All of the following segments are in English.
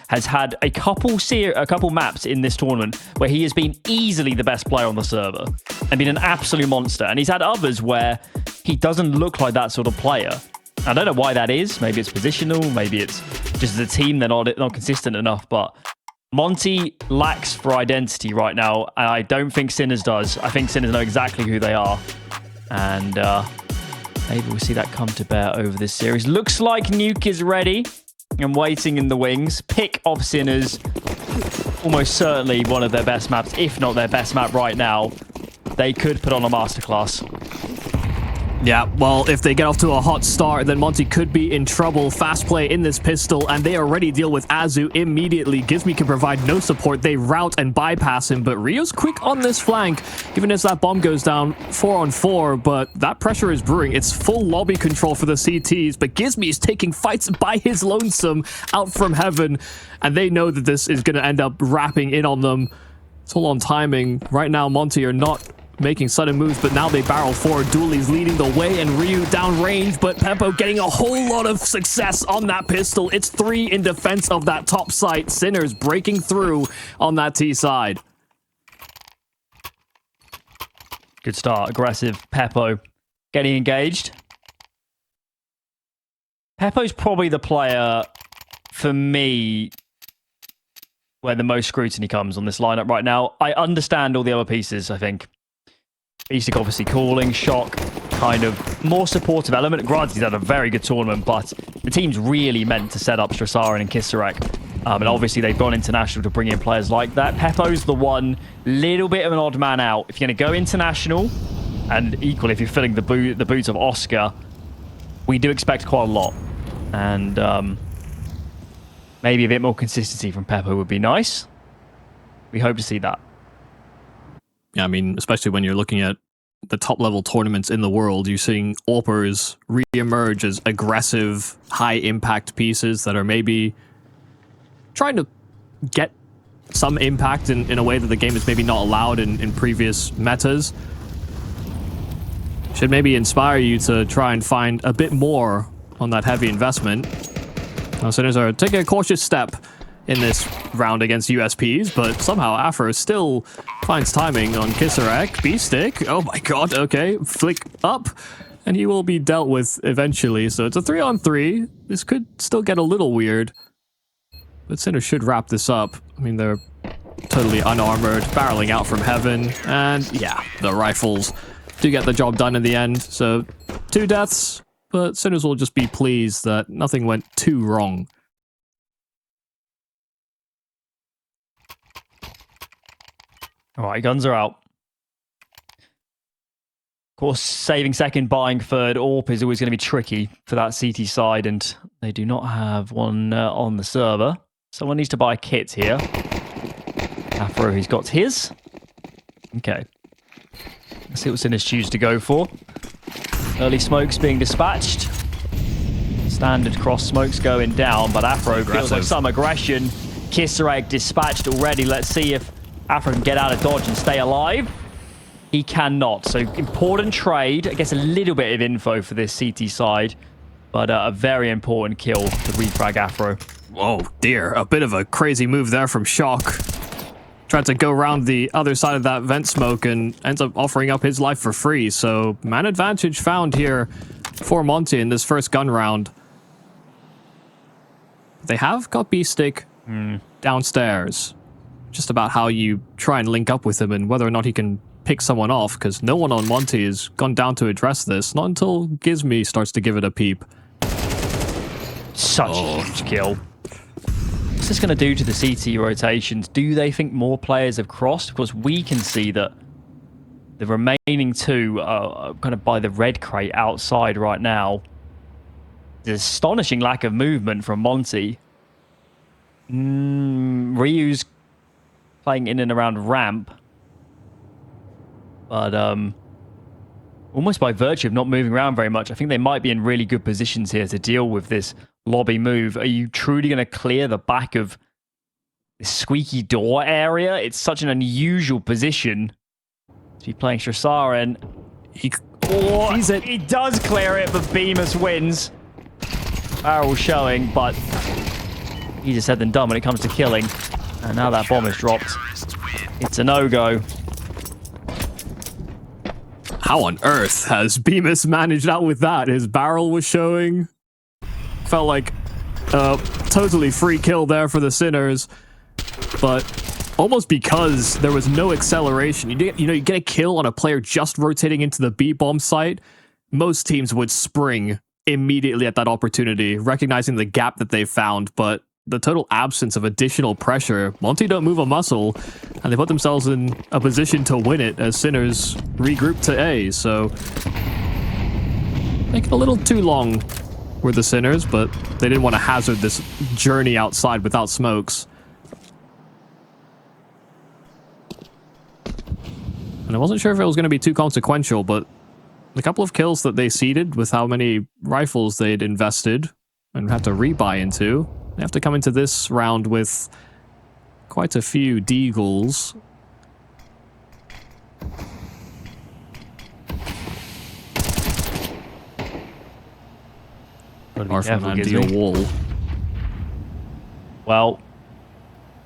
has had a couple maps in this tournament where he has been easily the best player on the server and been an absolute monster. And he's had others where he doesn't look like that sort of player. I don't know why that is. Maybe it's positional. Maybe it's just the team, they're not consistent enough. But Monte lacks for identity right now. And I don't think Sinners does. I think Sinners know exactly who they are. And maybe we'll see that come to bear over this series. Looks like Nuke is ready and waiting in the wings. Pick of Sinners. Almost certainly one of their best maps, if not their best map right now. They could put on a masterclass. Yeah, well, if they get off to a hot start, then Monte could be in trouble. Fast play in this pistol, and they already deal with Azu immediately. Gizmi can provide no support. They route and bypass him, but Rio's quick on this flank, even as that bomb goes down 4-on-4, but that pressure is brewing. It's full lobby control for the CTs, but Gizmi is taking fights by his lonesome out from heaven, and they know that this is going to end up wrapping in on them. It's all on timing. Right now, Monte are not making sudden moves, but now they barrel forward. Dooley's leading the way, and Ryu down range, but Pepo getting a whole lot of success on that pistol. It's 3 in defense of that top site. Sinners breaking through on that T side. Good start. Aggressive. Pepo getting engaged. Pepo's probably the player, for me, where the most scrutiny comes on this lineup right now. I understand all the other pieces, I think. Beastic obviously calling, Shock, kind of more supportive element. Granted, he's had a very good tournament, but the team's really meant to set up Strasarin and Kisarek. And obviously they've gone international to bring in players like that. Pepo's the one little bit of an odd man out. If you're going to go international, and equally if you're filling the boots of Oscar, we do expect quite a lot. And maybe a bit more consistency from Pepo would be nice. We hope to see that. Yeah, I mean, especially when you're looking at the top-level tournaments in the world, you're seeing AWPers re-emerge as aggressive, high-impact pieces that are maybe trying to get some impact in a way that the game is maybe not allowed in previous metas. Should maybe inspire you to try and find a bit more on that heavy investment. Now, Sinners are taking a cautious step in this round against USPs, but somehow Afro still finds timing on Kisarek. B-stick, oh my god, okay, flick up, and he will be dealt with eventually. So it's a 3-on-3. This could still get a little weird, but Sinners should wrap this up. I mean, they're totally unarmored, barreling out from heaven, and yeah, the rifles do get the job done in the end. So 2 deaths, but Sinners will just be pleased that nothing went too wrong. All right, guns are out. Of course, saving second, buying third, AWP is always going to be tricky for that CT side, and they do not have one on the server. Someone needs to buy kits here. Afro, he's got his. Okay. Let's see what Sinners choose to go for. Early smokes being dispatched. Standard cross smokes going down, but Afro feels like some aggression. Kisarek dispatched already. Let's see if Afro can get out of dodge and stay alive. He cannot. So important trade. I guess a little bit of info for this CT side, but a very important kill to refrag Afro. Whoa, dear. A bit of a crazy move there from Shock. Tried to go around the other side of that vent smoke and ends up offering up his life for free. So man advantage found here for Monte in this first gun round. They have got B-stick downstairs. Just about how you try and link up with him and whether or not he can pick someone off, because no one on Monte has gone down to address this, not until Gizmi starts to give it a peep. Such a huge kill. What's this going to do to the CT rotations? Do they think more players have crossed? Of course, we can see that the remaining 2 are kind of by the red crate outside right now. There's astonishing lack of movement from Monte. Ryu's playing in and around ramp, but almost by virtue of not moving around very much, I think they might be in really good positions here to deal with this lobby move. Are you truly going to clear the back of this squeaky door area? It's such an unusual position to be playing Strasarin. He does clear it, but Bemis wins. Barrel showing, but easier said than done when it comes to killing. And now that bomb is dropped. It's a no-go. How on earth has Bemis managed out with that? His barrel was showing. Felt like a totally free kill there for the Sinners. But almost because there was no acceleration. You get a kill on a player just rotating into the B bomb site. Most teams would spring immediately at that opportunity, recognizing the gap that they found. But the total absence of additional pressure, Monte don't move a muscle, and they put themselves in a position to win it as Sinners regroup to A. So, making a little too long were the Sinners, but they didn't want to hazard this journey outside without smokes. And I wasn't sure if it was going to be too consequential, but the couple of kills that they ceded with how many rifles they'd invested and had to rebuy into, they have to come into this round with quite a few deagles. Far from an ideal wall. Well,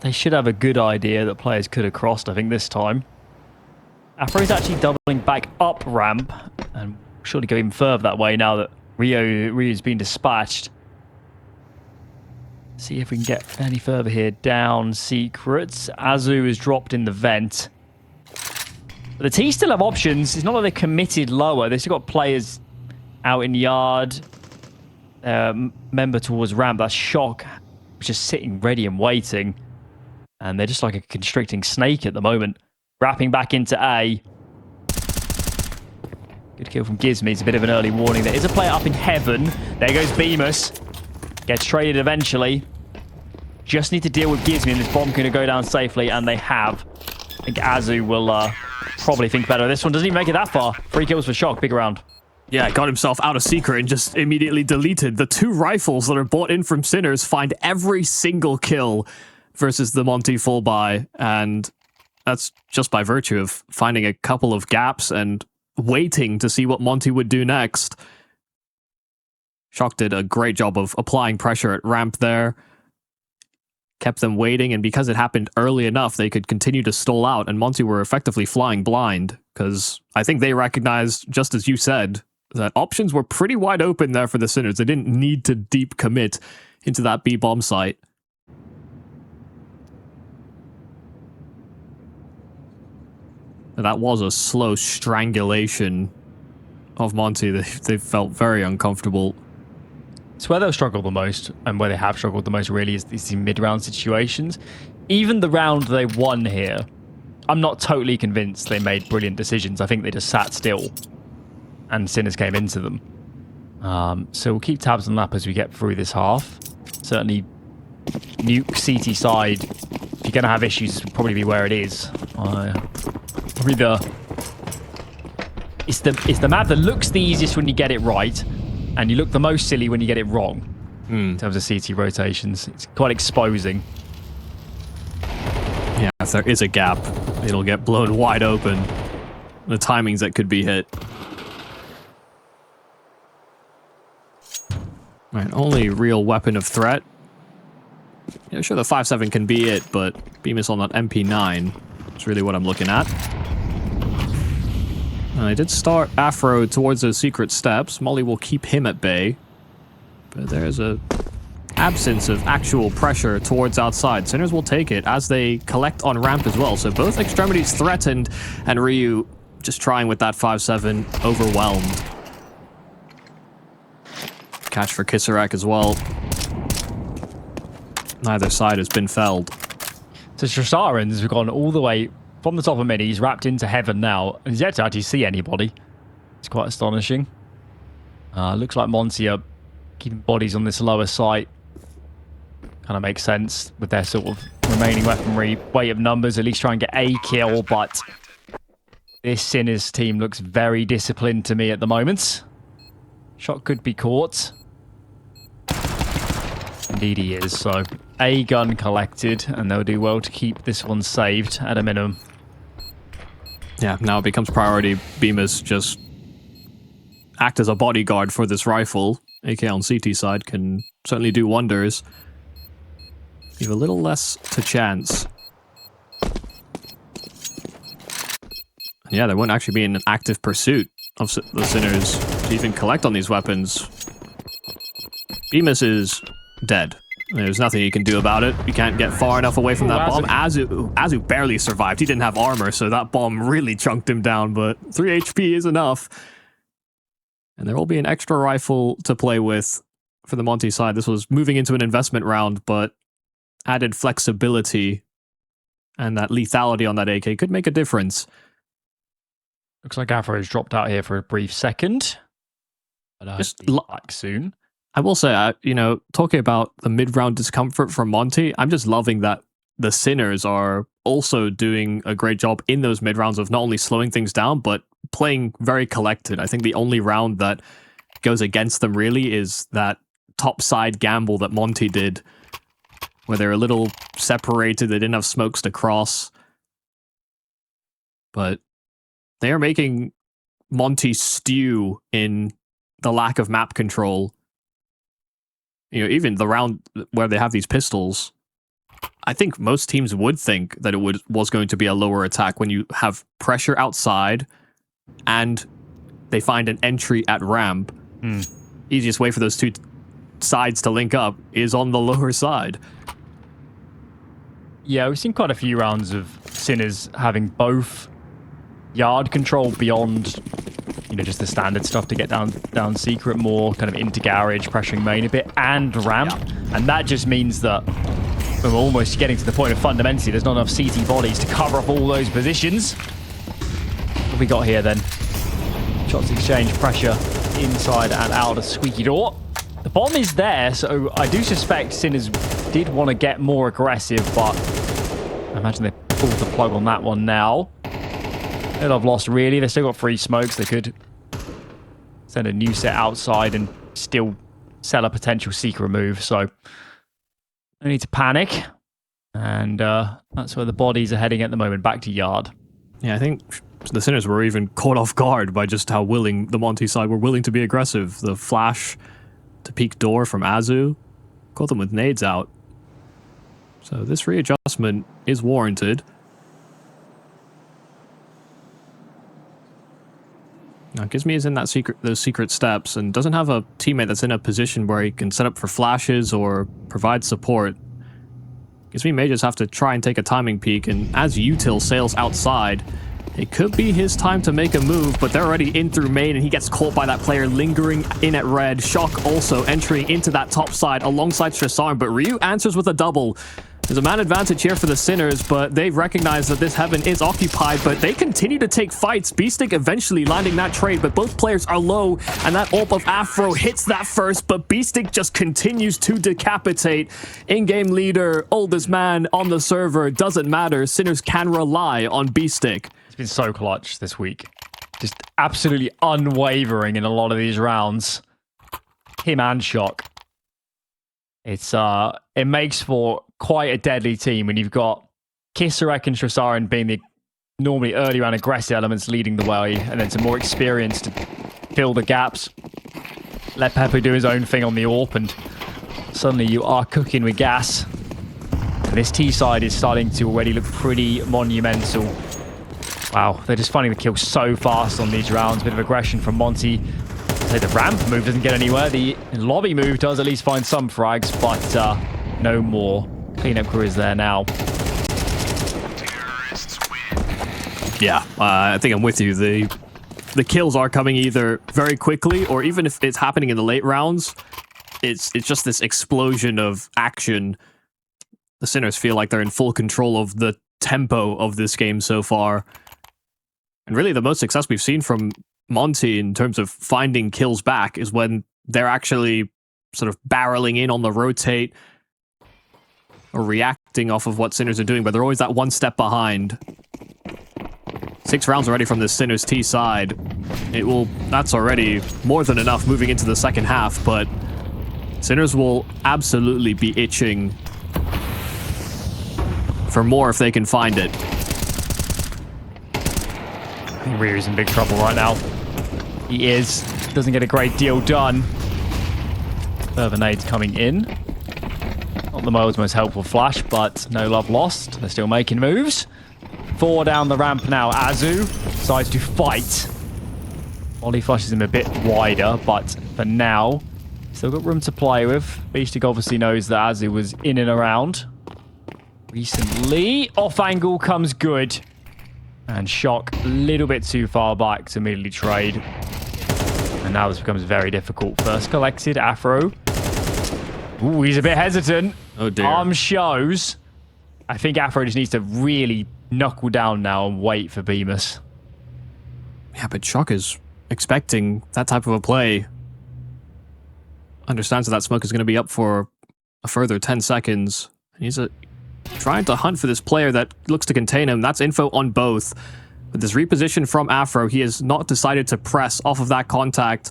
they should have a good idea that players could have crossed, I think, this time. Afro's actually doubling back up ramp, and surely go even further that way now that Rio's been dispatched. See if we can get any further here. Down secrets. Azu is dropped in the vent. But the T still have options. It's not like they're committed lower. They've still got players out in yard. Member towards ramp. That's Shock, just sitting ready and waiting. And they're just like a constricting snake at the moment. Wrapping back into A. Good kill from Gizmy. It's a bit of an early warning. There is a player up in heaven. There goes Bemis. Gets traded eventually. Just need to deal with Gizmy, and this bomb going to go down safely, and they have. I think Azu will probably think better. This one doesn't even make it that far. 3 kills for Shock. Big round. Yeah, got himself out of secret and just immediately deleted. The 2 rifles that are bought in from Sinners find every single kill versus the Monte full buy, and that's just by virtue of finding a couple of gaps and waiting to see what Monte would do next. Shock did a great job of applying pressure at ramp there. Kept them waiting, and because it happened early enough, they could continue to stall out, and Monte were effectively flying blind, because I think they recognized, just as you said, that options were pretty wide open there for the Sinners. They didn't need to deep commit into that B-bomb site. And that was a slow strangulation of Monte. They felt very uncomfortable. It's where they'll struggle the most, and where they have struggled the most really is these mid-round situations. Even the round they won here, I'm not totally convinced they made brilliant decisions. I think they just sat still, and Sinners came into them. So we'll keep tabs on that as we get through this half. Certainly, Nuke CT side, if you're going to have issues, this will probably be where it is. Probably it's the map that looks the easiest when you get it right, and you look the most silly when you get it wrong. In terms of CT rotations, it's quite exposing. Yeah, if there is a gap, it'll get blown wide open. The timings that could be hit. Right, only real weapon of threat. Yeah, sure, the 5.7 can be it, but Bemis on that MP9 is really what I'm looking at. I did start Afro towards those secret steps. Molly will keep him at bay. But there's a absence of actual pressure towards outside. Sinners will take it as they collect on ramp as well. So both extremities threatened, and Ryu just trying with that 5.7, overwhelmed. Catch for Kissarak as well. Neither side has been felled. So Shasarans have gone all the way from the top of mid. He's wrapped into heaven now, and he's yet to actually see anybody. It's quite astonishing. Looks like Monte are keeping bodies on this lower site. Kind of makes sense with their sort of remaining weaponry, weight of numbers, at least try and get a kill, but this Sinners team looks very disciplined to me at the moment. Shot could be caught. Indeed he is, so a gun collected, and they'll do well to keep this one saved at a minimum. Yeah, now it becomes priority. Bemis just act as a bodyguard for this rifle. AK on CT side can certainly do wonders. leave a little less to chance. Yeah, there won't actually be an active pursuit of the Sinners to even collect on these weapons. Bemis is dead. There's nothing you can do about it. You can't get far enough away from that bomb. Azu barely survived. He didn't have armor, so that bomb really chunked him down, but 3 HP is enough. And there will be an extra rifle to play with for the Monte side. This was moving into an investment round, but added flexibility and that lethality on that AK could make a difference. Looks like Afro has dropped out here for a brief second. But Just back soon. I will say, talking about the mid-round discomfort from Monte, I'm just loving that the Sinners are also doing a great job in those mid-rounds of not only slowing things down, but playing very collected. I think the only round that goes against them really is that top side gamble that Monte did, where they're a little separated, they didn't have smokes to cross. But they are making Monte stew in the lack of map control. Even the round where they have these pistols, I think most teams would think that it was going to be a lower attack when you have pressure outside and they find an entry at ramp. Easiest way for those two sides to link up is on the lower side. Yeah, we've seen quite a few rounds of Sinners having both yard control beyond, just the standard stuff to get down secret, more kind of into garage, pressuring main a bit, and ramp. Yeah. And that just means that we're almost getting to the point of fundamentally there's not enough CT bodies to cover up all those positions. What have we got here then? Shots exchange, pressure inside and out of squeaky door. The bomb is there, so I do suspect Sinners did want to get more aggressive, but I imagine they pulled the plug on that one now. They'll have lost really. They've still got 3 smokes. They could send a new set outside and still sell a potential secret move. So no need to panic. And that's where the bodies are heading at the moment, back to yard. Yeah, I think the Sinners were even caught off guard by just how willing the Monte side were willing to be aggressive. The flash to peek door from Azu caught them with nades out. So this readjustment is warranted. Now, Gizmi is in those secret steps and doesn't have a teammate that's in a position where he can set up for flashes or provide support. Gizmi may just have to try and take a timing peek, and as Util sails outside, it could be his time to make a move, but they're already in through main, and he gets caught by that player lingering in at red. Shock also entering into that top side alongside Strasarm, but Ryu answers with a double. There's a man advantage here for the Sinners, but they recognize that this heaven is occupied, but they continue to take fights. Beastic eventually landing that trade, but both players are low, and that ult of Afro hits that first, but Beastic just continues to decapitate. In-game leader, oldest man on the server, doesn't matter. Sinners can rely on Beastic. It's been so clutch this week. Just absolutely unwavering in a lot of these rounds. Him and Shock. It makes for quite a deadly team when you've got Kisarek and Strasarin being the normally early round aggressive elements leading the way, and then some more experience to fill the gaps. Let Pepo do his own thing on the AWP, and suddenly you are cooking with gas. And this T side is starting to already look pretty monumental. Wow, they're just finding the kill so fast on these rounds. Bit of aggression from Monte. The ramp move doesn't get anywhere. The lobby move does at least find some frags, but no more. Cleanup crew is there now. Yeah, I think I'm with you. The kills are coming either very quickly, or even if it's happening in the late rounds, it's just this explosion of action. The Sinners feel like they're in full control of the tempo of this game so far. And really the most success we've seen from Monte in terms of finding kills back is when they're actually sort of barreling in on the rotate or reacting off of what Sinners are doing, but they're always that one step behind. 6 rounds already from the Sinners T side. That's already more than enough moving into the second half, but Sinners will absolutely be itching for more if they can find it. I think Ryu is in big trouble right now. He is. Doesn't get a great deal done. Further nades coming in. Not the most helpful flash, but no love lost. They're still making moves. 4 down the ramp now. Azu decides to fight. Molly flushes him a bit wider, but for now, still got room to play with. Beastic obviously knows that Azu was in and around recently. Off angle comes good. And Shock a little bit too far back to immediately trade. And now this becomes very difficult. First collected, Afro. Ooh, he's a bit hesitant. Oh dear. Arm shows. I think Afro just needs to really knuckle down now and wait for Bemis. Yeah, but Shock is expecting that type of a play. Understands that smoke is going to be up for a further 10 seconds. He's trying to hunt for this player that looks to contain him. That's info on both. With this reposition from Afro, he has not decided to press off of that contact.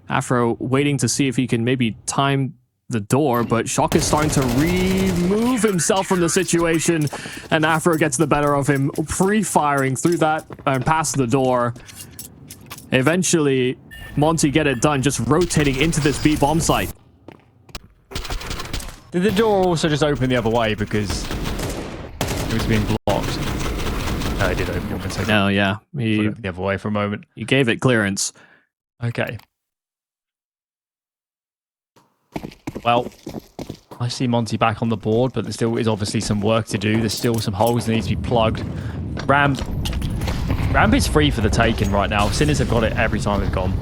Afro waiting to see if he can maybe time the door, but Shock is starting to remove himself from the situation, and Afro gets the better of him, pre-firing through that and past the door. Eventually, Monte get it done, just rotating into this B bomb site. Did the door also just open the other way because it was being blocked? No, it did open up in a second. No, yeah. He the other way for a moment. He gave it clearance. Okay. Well, I see Monte back on the board, but there still is obviously some work to do. There's still some holes that need to be plugged. Ramp is free for the taking right now. Sinners have got it every time they've gone.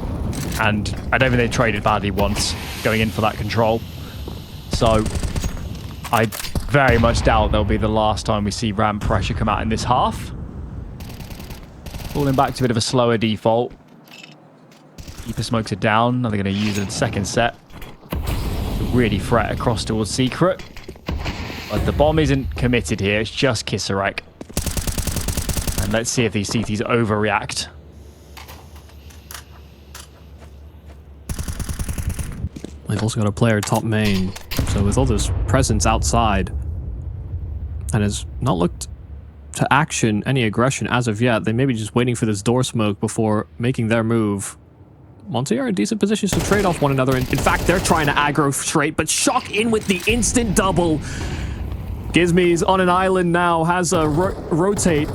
And I don't think they traded badly once going in for that control. So I very much doubt that'll be the last time we see ramp pressure come out in this half. Falling back to a bit of a slower default. Keeper smokes it down. Now they're going to use a second set. Really threat across towards Secret. But the bomb isn't committed here. It's just Kisarek. And let's see if these CTs overreact. They've also got a player top main. So with all this presence outside, and has not looked to action any aggression as of yet, they may be just waiting for this door smoke before making their move. Monte are in decent positions to trade off one another. In fact, they're trying to aggro straight, but Shock in with the instant double. Gizmi's on an island now, has a rotate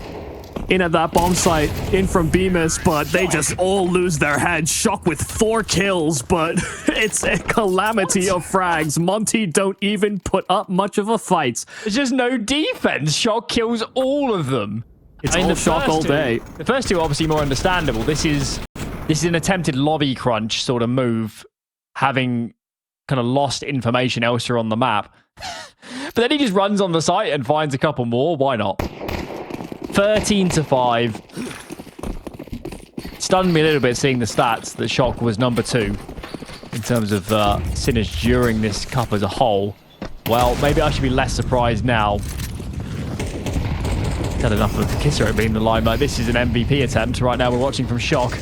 in at that bomb site, in from Bemis, but they just all lose their heads. Shock with 4 kills, but it's a calamity of frags. Monte don't even put up much of a fight. There's just no defense. Shock kills all of them. It's all Shock all day. The first two are obviously more understandable. This is an attempted lobby crunch sort of move, having kind of lost information elsewhere on the map. But then he just runs on the site and finds a couple more. Why not? 13-5. Stunned me a little bit seeing the stats that Shock was number 2 in terms of Sinners during this cup as a whole. Well, maybe I should be less surprised now. Had enough of the Kisser being the limelight. This is an MVP attempt. Right now we're watching from Shock.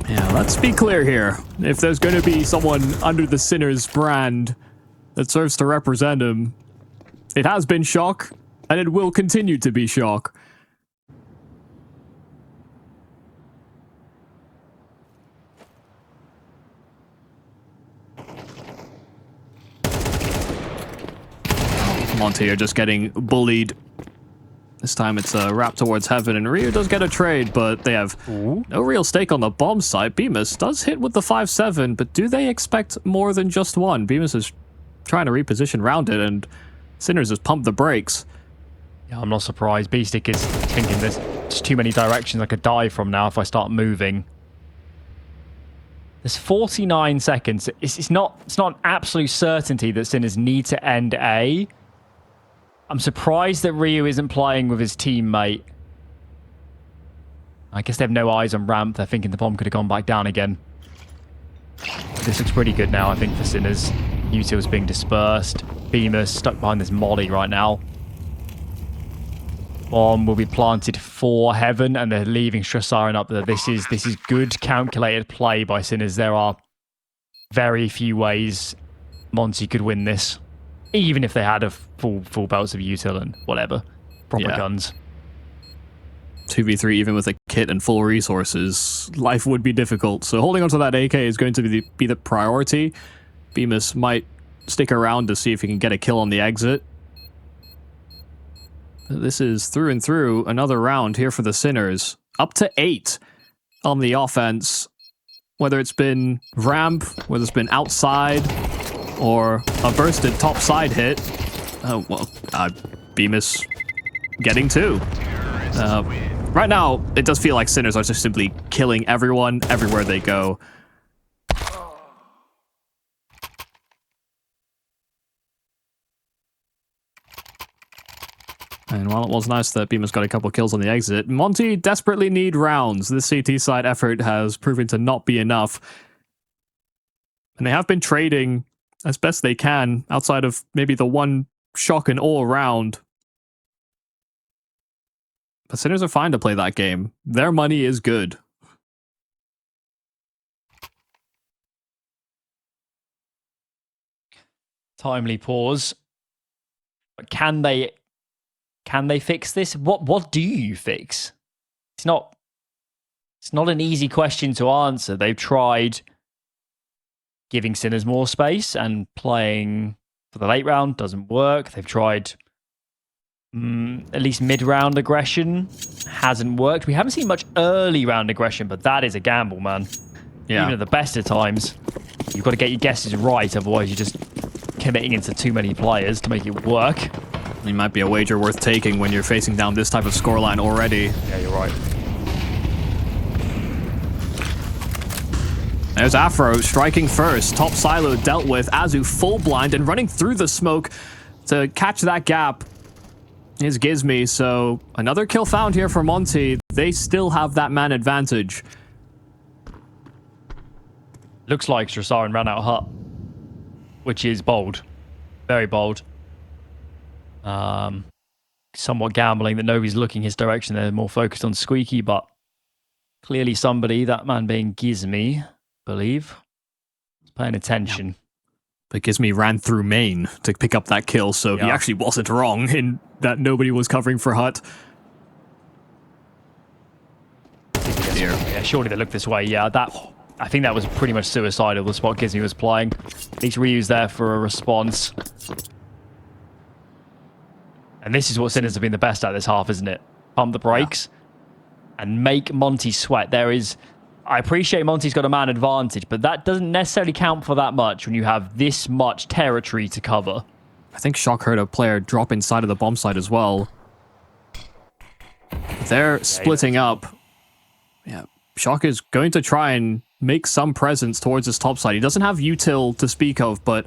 Yeah, let's be clear here. If there's going to be someone under the Sinners brand that serves to represent him, it has been Shock, and it will continue to be Shock. Monte are just getting bullied. This time it's a wrap towards heaven, and Ryu does get a trade, but they have no real stake on the bomb site. Bemis does hit with the 5-7, but do they expect more than just one? Bemis is trying to reposition around it, and Sinners has pumped the brakes. Yeah, I'm not surprised. Beastic is thinking there's just too many directions I could die from now if I start moving. There's 49 seconds. It's not an absolute certainty that Sinners need to end A. I'm surprised that Ryu isn't playing with his teammate. I guess they have no eyes on ramp. They're thinking the bomb could have gone back down again. This looks pretty good now, I think, for Sinners. Util's being dispersed. Beamer stuck behind this molly right now. Bomb will be planted for heaven, and they're leaving Strasiren up there. This is good calculated play by Sinners. There are very few ways Monte could win this. Even if they had a full belts of util and whatever. Proper guns. 2v3, even with a kit and full resources, life would be difficult. So holding onto that AK is going to be the priority. Bemis might stick around to see if he can get a kill on the exit. This is through and through another round here for the Sinners. Up to 8 on the offense. Whether it's been ramp, whether it's been outside, or a bursted top side hit. Oh, well, Bemis getting 2. Right now, it does feel like Sinners are just simply killing everyone everywhere they go. And while it was nice that Bemis got a couple kills on the exit, Monte desperately need rounds. This CT side effort has proven to not be enough. And they have been trading as best they can, outside of maybe the one shock and all round. But Sinners are fine to play that game. Their money is good. Timely pause. But can they fix this? What do you fix? It's not an easy question to answer. They've tried giving Sinners more space and playing for the late round, doesn't work. They've tried at least mid-round aggression, hasn't worked. We haven't seen much early round aggression, but that is a gamble, man. Yeah. Even at the best of times, you've got to get your guesses right, otherwise you're just committing into too many players to make it work. It might be a wager worth taking when you're facing down this type of scoreline already. Yeah, you're right. There's Afro striking first. Top silo dealt with. Azu full blind and running through the smoke to catch that gap is Gizmi. So another kill found here for Monte. They still have that man advantage. Looks like Strasarin ran out of hut, which is bold. Very bold. Somewhat gambling that nobody's looking his direction. They're more focused on Squeaky, but clearly somebody, that man being Gizmi, believe, is paying attention. Yeah. But Gizmi ran through main to pick up that kill, so he actually wasn't wrong in that nobody was covering for hut. Yeah, surely they look this way. Yeah, I think that was pretty much suicidal, the spot Gizmi was playing. At least Ryu's there for a response. And this is what Sinners have been the best at this half, isn't it? Pump the brakes and make Monte sweat. I appreciate Monte's got a man advantage, but that doesn't necessarily count for that much when you have this much territory to cover. I think Shock heard a player drop inside of the bomb site as well. They're splitting up. Yeah, Shock is going to try and make some presence towards his top side. He doesn't have util to speak of, but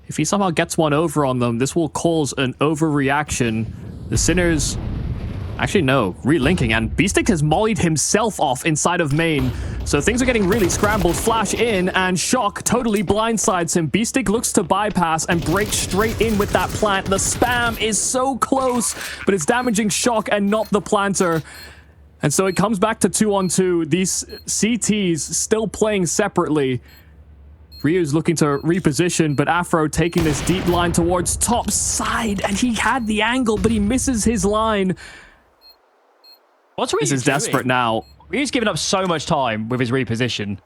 if he somehow gets one over on them, this will cause an overreaction. The Sinners... Actually, no. Relinking, and Beastic has mollied himself off inside of main. So things are getting really scrambled. Flash in, and Shock totally blindsides him. Beastic looks to bypass and break straight in with that plant. The spam is so close, but it's damaging Shock and not the planter. And so it comes back to 2-on-2. These CTs still playing separately. Ryu's looking to reposition, but Afro taking this deep line towards top side, and he had the angle, but he misses his line. What's Ryu This is doing? desperate now. Ryu's given up so much time with his reposition.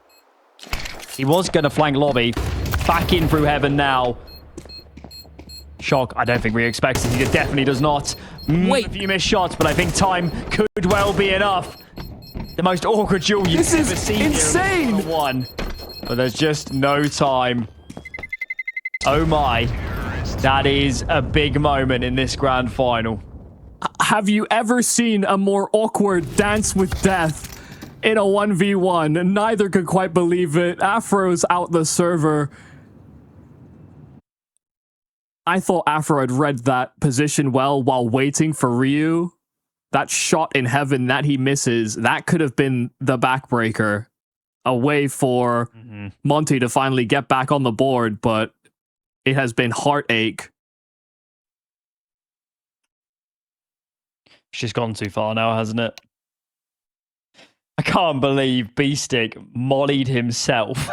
He was going to flank lobby. Back in through heaven now. Shock, I don't think Ryu expects it. He definitely does not. Wait. A few missed shots, but I think time could well be enough. The most awkward duel you've ever seen. Insane. Here one. But there's just no time. Oh my. That is a big moment in this grand final. Have you ever seen a more awkward dance with death in a 1v1? Neither could quite believe it. Afro's out the server. I thought Afro had read that position well while waiting for Ryu. That shot in heaven that he misses, that could have been the backbreaker. A way for Monte to finally get back on the board, but it has been heartache. It's just gone too far now, hasn't it? I can't believe Beastic mollied himself.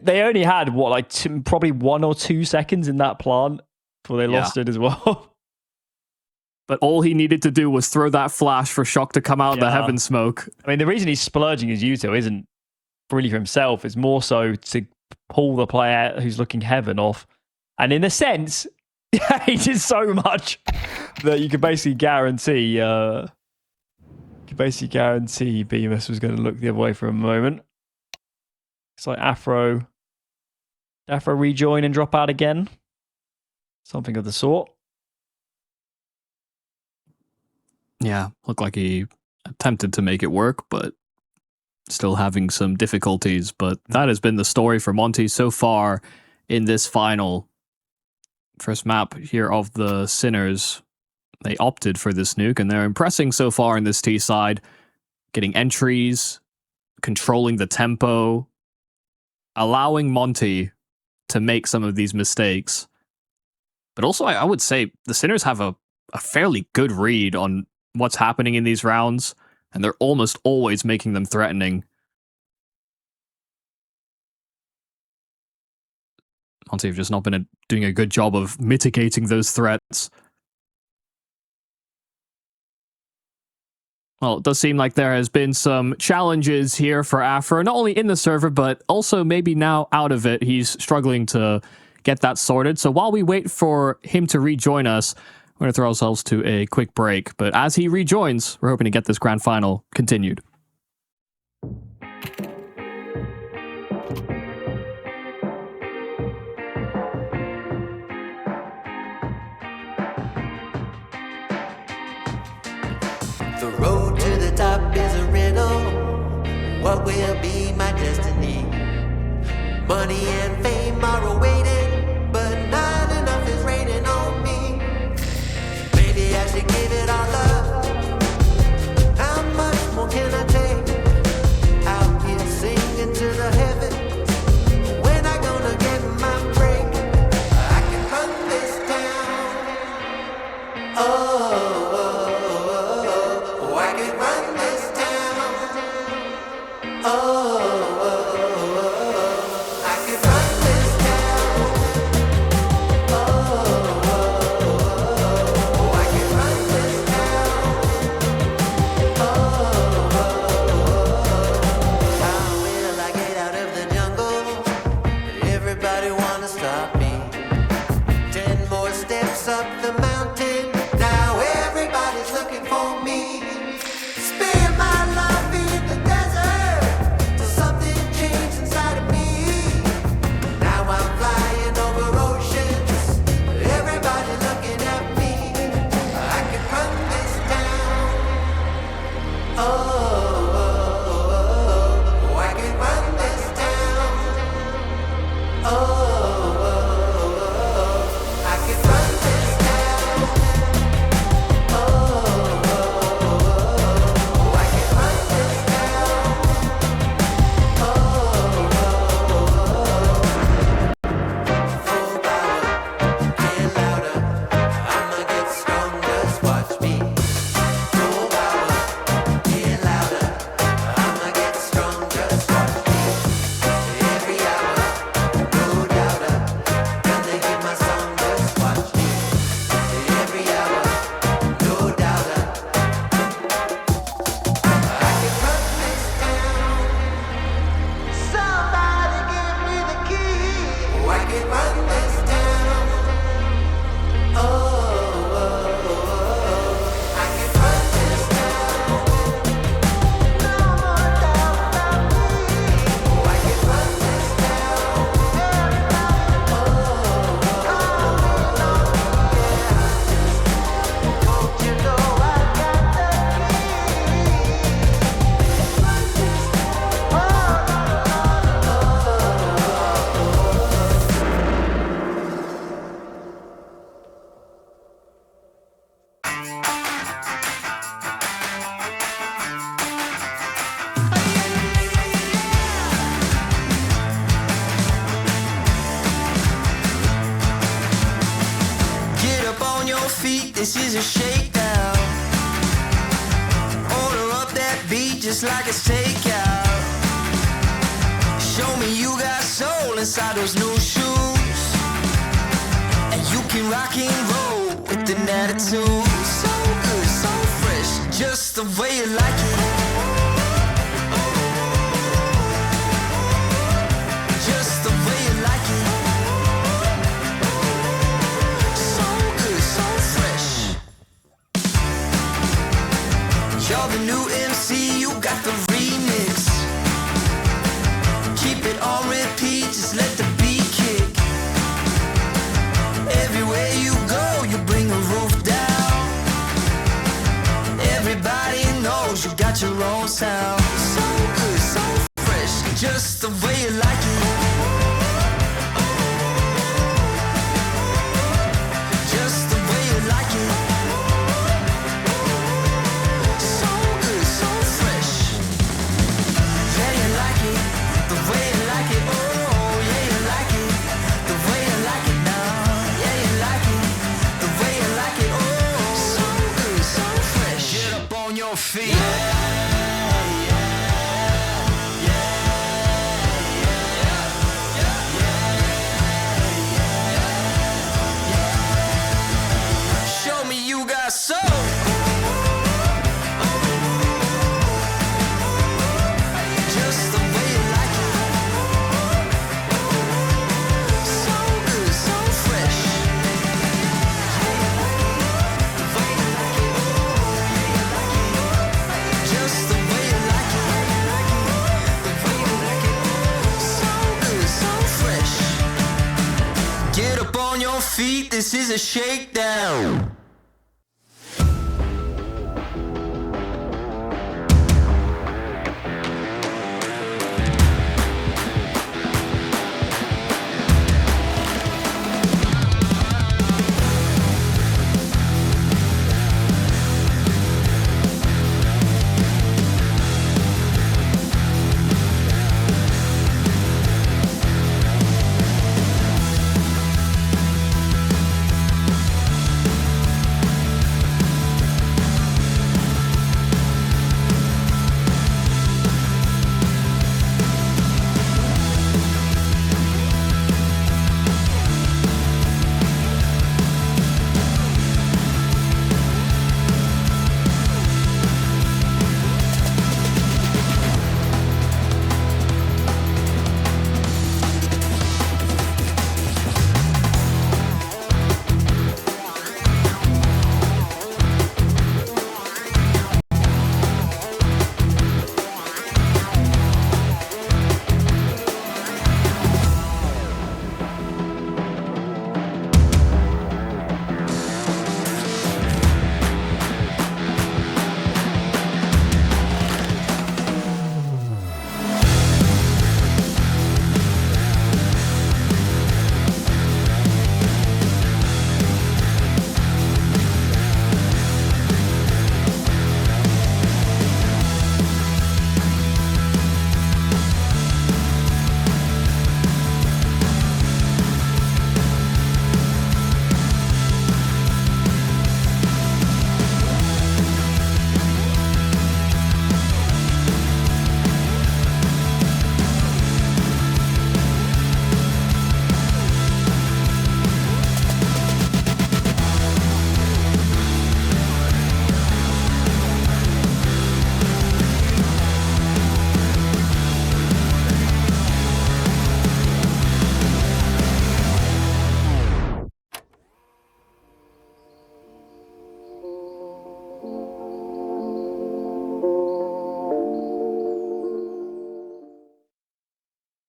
They only had, what, like probably 1 or 2 seconds in that plant before they lost it as well. But all he needed to do was throw that flash for Shock to come out of the heaven smoke. I mean, the reason he's splurging his util isn't really for himself. It's more so to pull the player who's looking heaven off And in a sense, he did so much that you could basically guarantee Bemis was going to look the other way for a moment. It's like Afro rejoin and drop out again. Something of the sort. Yeah, looked like he attempted to make it work, but still having some difficulties. But that has been the story for Monte so far in this final. First map here of the Sinners. They opted for this nuke, and they're impressing so far in this T side. Getting entries, controlling the tempo, allowing Monte to make some of these mistakes. But also, I would say the Sinners have a fairly good read on what's happening in these rounds, and they're almost always making them threatening. Monte have just not been doing a good job of mitigating those threats. Well, it does seem like there has been some challenges here for Afro, not only in the server, but also maybe now out of it. He's struggling to get that sorted. So while we wait for him to rejoin us, we're going to throw ourselves to a quick break. But as he rejoins, we're hoping to get this grand final continued. The road to the top is a riddle. What will be my destiny? Money and fame are awaiting, but not enough is raining on me. Maybe I should give it all up. How much more can I take? Out here singing to the heavens. When I gonna get my break? I can run this town. Oh, I can run this town. Oh, I can run this town. Oh, I can run this town. How will I get out of the jungle? Everybody wanna stop me. 10 more steps up the mountain. Now everybody's looking for me. Spend my life in the desert till something changed inside of me. Now I'm flying over oceans. Everybody looking at me. I can run this town. Oh, I can run this town. Oh, I can run this town. Oh, I can run this town. Full power, get louder. I'ma get stronger, just watch me. Full power, get louder. I'ma get stronger, just watch me. Every hour, no doubter. Gonna hear my song, just watch me. Every hour, no doubter. I can run this town. Somebody give me the key. Oh, I can run this town. Oh, I can run this town. No more doubt about me. Oh, I can run this town. Oh, don't you know I got the Get up on your feet, this is a shakedown. Order up that beat just like it's takeout. Show me you got soul inside those new shoes. And you can rock and roll with an attitude. So good, so fresh, just the way you like it. Just the way you like it. feet, this is a shakedown.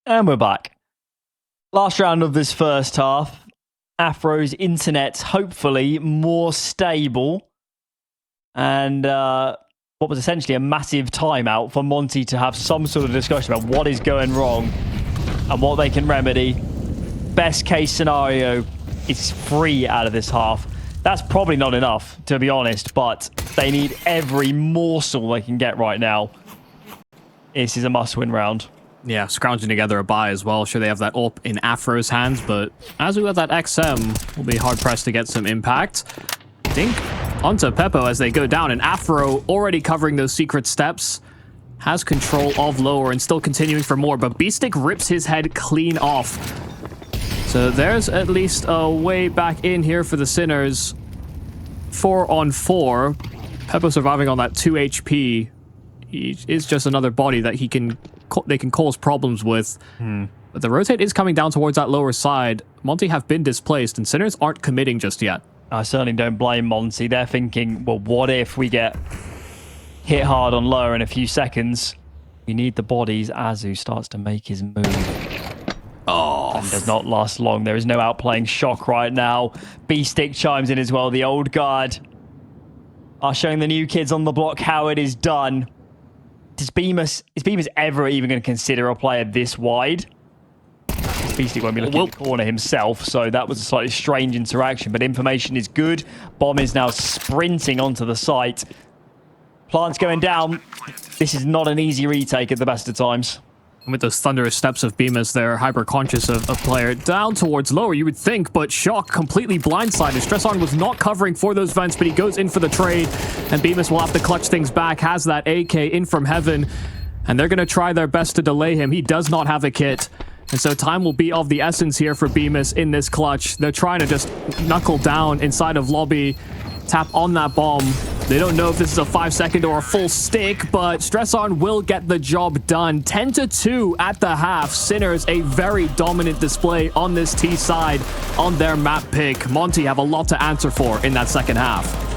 And we're back. Last round of this first half. Afro's internet's hopefully more stable. And what was essentially a massive timeout for Monte to have some sort of discussion about what is going wrong and what they can remedy. Best case scenario is 3 out of this half. That's probably not enough, to be honest, but they need every morsel they can get right now. This is a must-win round. Yeah, scrounging together a buy as well. Sure, they have that AWP in Afro's hands, but as we have that XM, we'll be hard-pressed to get some impact. I think onto Pepo as they go down, and Afro already covering those secret steps. Has control of lower and still continuing for more, but Beestick rips his head clean off. So there's at least a way back in here for the Sinners. 4 on 4. Pepo surviving on that 2 HP. He is just another body that they can cause problems with. But the rotate is coming down towards that lower side. Monte have been displaced, and Sinners aren't committing just yet. I certainly don't blame Monte. They're thinking, well, what if we get hit hard on lower in a few seconds? We need the bodies. Azu starts to make his move. Oh, and does not last long. There is no outplaying Shock right now. B-Stick chimes in as well. The old guard are showing the new kids on the block how it is done. Is Bemis ever even going to consider a player this wide? Beastie won't be looking at the corner himself, so that was a slightly strange interaction, but information is good. Bomb is now sprinting onto the site. Plant's going down. This is not an easy retake at the best of times. And with those thunderous steps of Bemis, they're hyper-conscious of a player down towards lower, you would think, but Shock completely blindsided. Stresson was not covering for those vents, but he goes in for the trade, and Bemis will have to clutch things back, has that AK in from heaven, and they're going to try their best to delay him. He does not have a kit, and so time will be of the essence here for Bemis in this clutch. They're trying to just knuckle down inside of lobby, tap on that bomb. They don't know if this is a 5-second or a full stick, but Stresson will get the job done. 10-2 at the half. Sinners, a very dominant display on this T side on their map pick. Monte have a lot to answer for in that second half.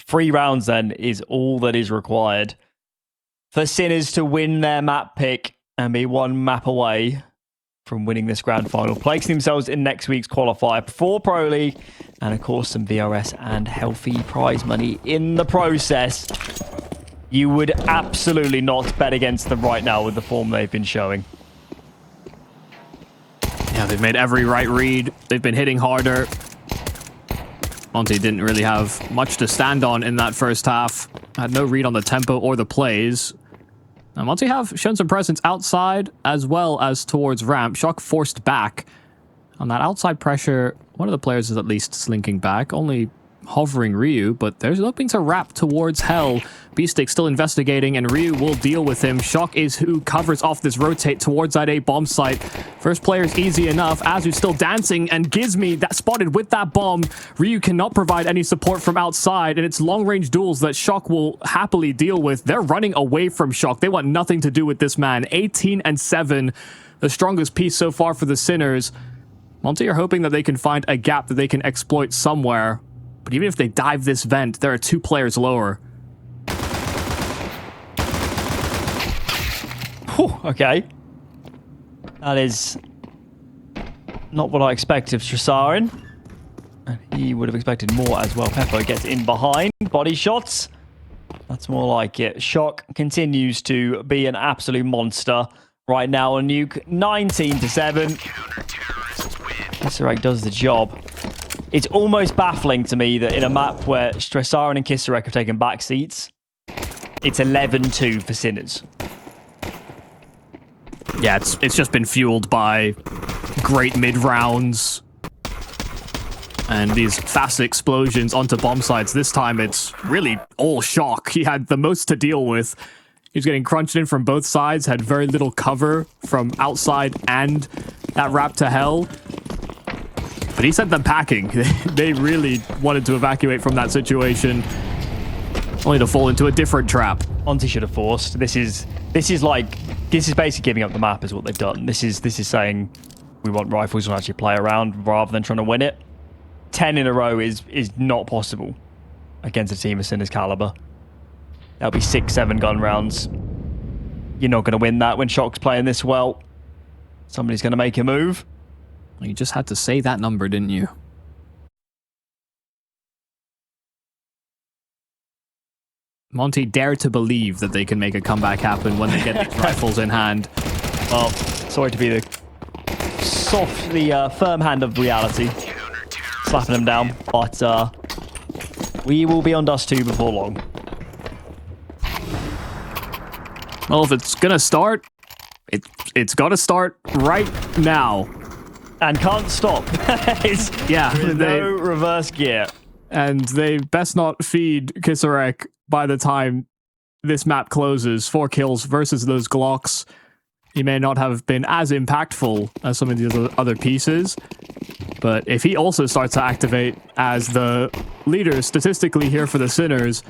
3 rounds then is all that is required for Sinners to win their map pick and be 1 map away from winning this grand final, placing themselves in next week's qualifier for Pro League, and of course some VRS and healthy prize money in the process. You would absolutely not bet against them right now with the form they've been showing. Yeah, they've made every right read. They've been hitting harder. Monte didn't really have much to stand on in that first half. Had no read on the tempo or the plays. Now, Monte have shown some presence outside as well as towards ramp. Shock forced back. On that outside pressure, one of the players is at least slinking back, only hovering Ryu, but there's hoping to wrap towards Hell. Beestick still investigating, and Ryu will deal with him. Shock is who covers off this rotate towards that A bomb site. First player's easy enough. Azu's still dancing, and Gizmi that spotted with that bomb. Ryu cannot provide any support from outside, and it's long-range duels that Shock will happily deal with. They're running away from Shock. They want nothing to do with this man. 18-7, the strongest piece so far for the Sinners. Monte are hoping that they can find a gap that they can exploit somewhere. But even if they dive this vent, there are 2 players lower. Whew, okay. That is not what I expected of Tresarin. And he would have expected more as well. Pepo gets in behind. Body shots. That's more like it. Shock continues to be an absolute monster right now on Nuke. 19-7. Kisarek does the job. It's almost baffling to me that in a map where Tresarin and Kisarek have taken back seats, it's 11-2 for Sinners. Yeah, it's just been fueled by great mid-rounds and these fast explosions onto bomb sites. This time it's really all Shock. He had the most to deal with. He was getting crunched in from both sides, had very little cover from outside and that wrap to Hell. But he sent them packing. They really wanted to evacuate from that situation, only to fall into a different trap. Monte should have forced. This is basically giving up the map is what they've done. This is saying we want rifles to actually play around rather than trying to win it. 10 in a row is not possible against a team of Sinners caliber. That'll be 6-7 gun rounds. You're not going to win that when Shock's playing this well. Somebody's going to make a move. You just had to say that number, didn't you? Monte dare to believe that they can make a comeback happen when they get these rifles in hand. Well, sorry to be the firm hand of reality. Slapping them down. But we will be on Dust2 before long. Well, if it's going to start, it's got to start right now. And can't stop. Yeah. No reverse gear. And they best not feed Kisarek by the time this map closes. 4 kills versus those Glocks. He may not have been as impactful as some of the other pieces. But if he also starts to activate as the leader statistically here for the Sinners,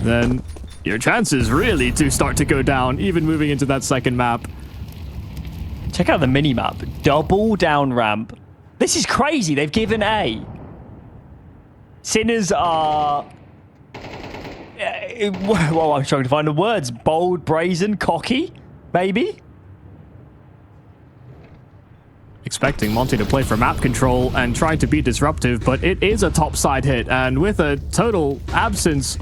then your chances really do start to go down, even moving into that second map. Check out the mini-map. Double down ramp. This is crazy. They've given A. Sinners are... well, I'm trying to find the words. Bold, brazen, cocky, maybe? Expecting Monte to play for map control and trying to be disruptive, but it is a topside hit, and with a total absence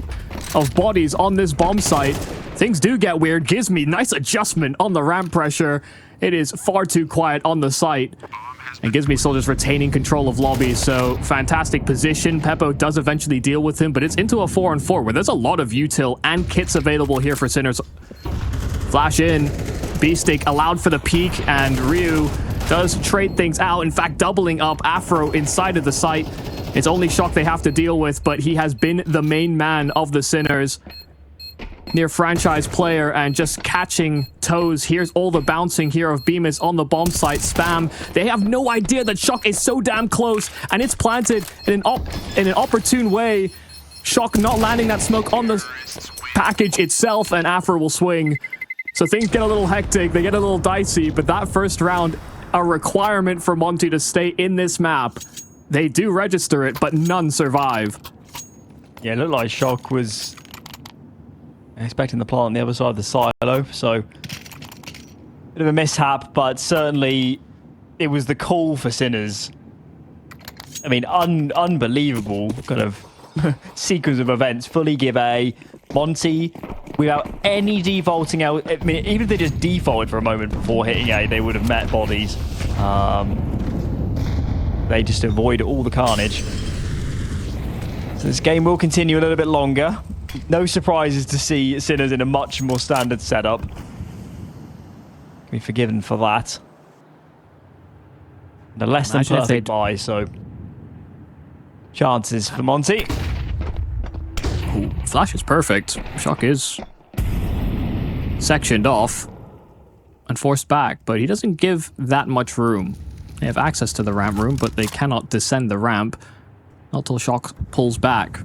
of bodies on this bomb site, things do get weird. Gizmi, nice adjustment on the ramp pressure. It is far too quiet on the site, and Gizmi still just retaining control of lobby, so fantastic position. Pepo does eventually deal with him, but it's into a 4-on-4 where there's a lot of util and kits available here for Sinners. Flash in, Beestick allowed for the peek, and Ryu does trade things out, in fact doubling up Afro inside of the site. It's only Shock they have to deal with, but he has been the main man of the Sinners. Near franchise player and just catching toes. Here's all the bouncing here of Bemis on the bomb site. Spam. They have no idea that Shock is so damn close, and it's planted in an opportune way. Shock not landing that smoke on the package itself, and Afro will swing. So things get a little hectic, they get a little dicey, but that first round, a requirement for Monte to stay in this map. They do register it, but none survive. Yeah, it looked like Shock was expecting the plant on the other side of the silo, so bit of a mishap, but certainly it was the call for Sinners. I mean, unbelievable kind of sequence of events. Fully give A. Monte, without any defaulting out. I mean, even if they just defaulted for a moment before hitting A, they would have met bodies. They just avoid all the carnage. So this game will continue a little bit longer. No surprises to see Sinners in a much more standard setup. Be forgiven for that. And a less than perfect buy, so chances for Monte. Ooh, Flash is perfect. Shock is sectioned off and forced back, but he doesn't give that much room. They have access to the ramp room, but they cannot descend the ramp until Shock pulls back,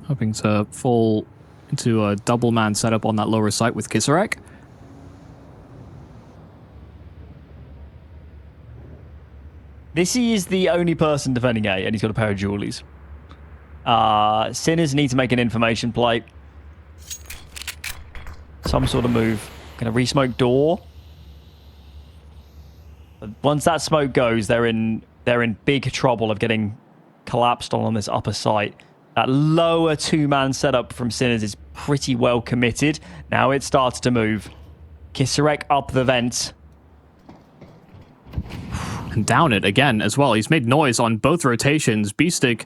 hoping to fall into a double man setup on that lower site with Kisarek. This is the only person defending A, and he's got a pair of Julies. Sinners need to make an information play. Some sort of move. Gonna re-smoke door. But once that smoke goes, they're in big trouble of getting collapsed on this upper site. That lower two-man setup from Sinners is pretty well committed. Now it starts to move. Kisarek up the vent. And down it again as well. He's made noise on both rotations. Beastic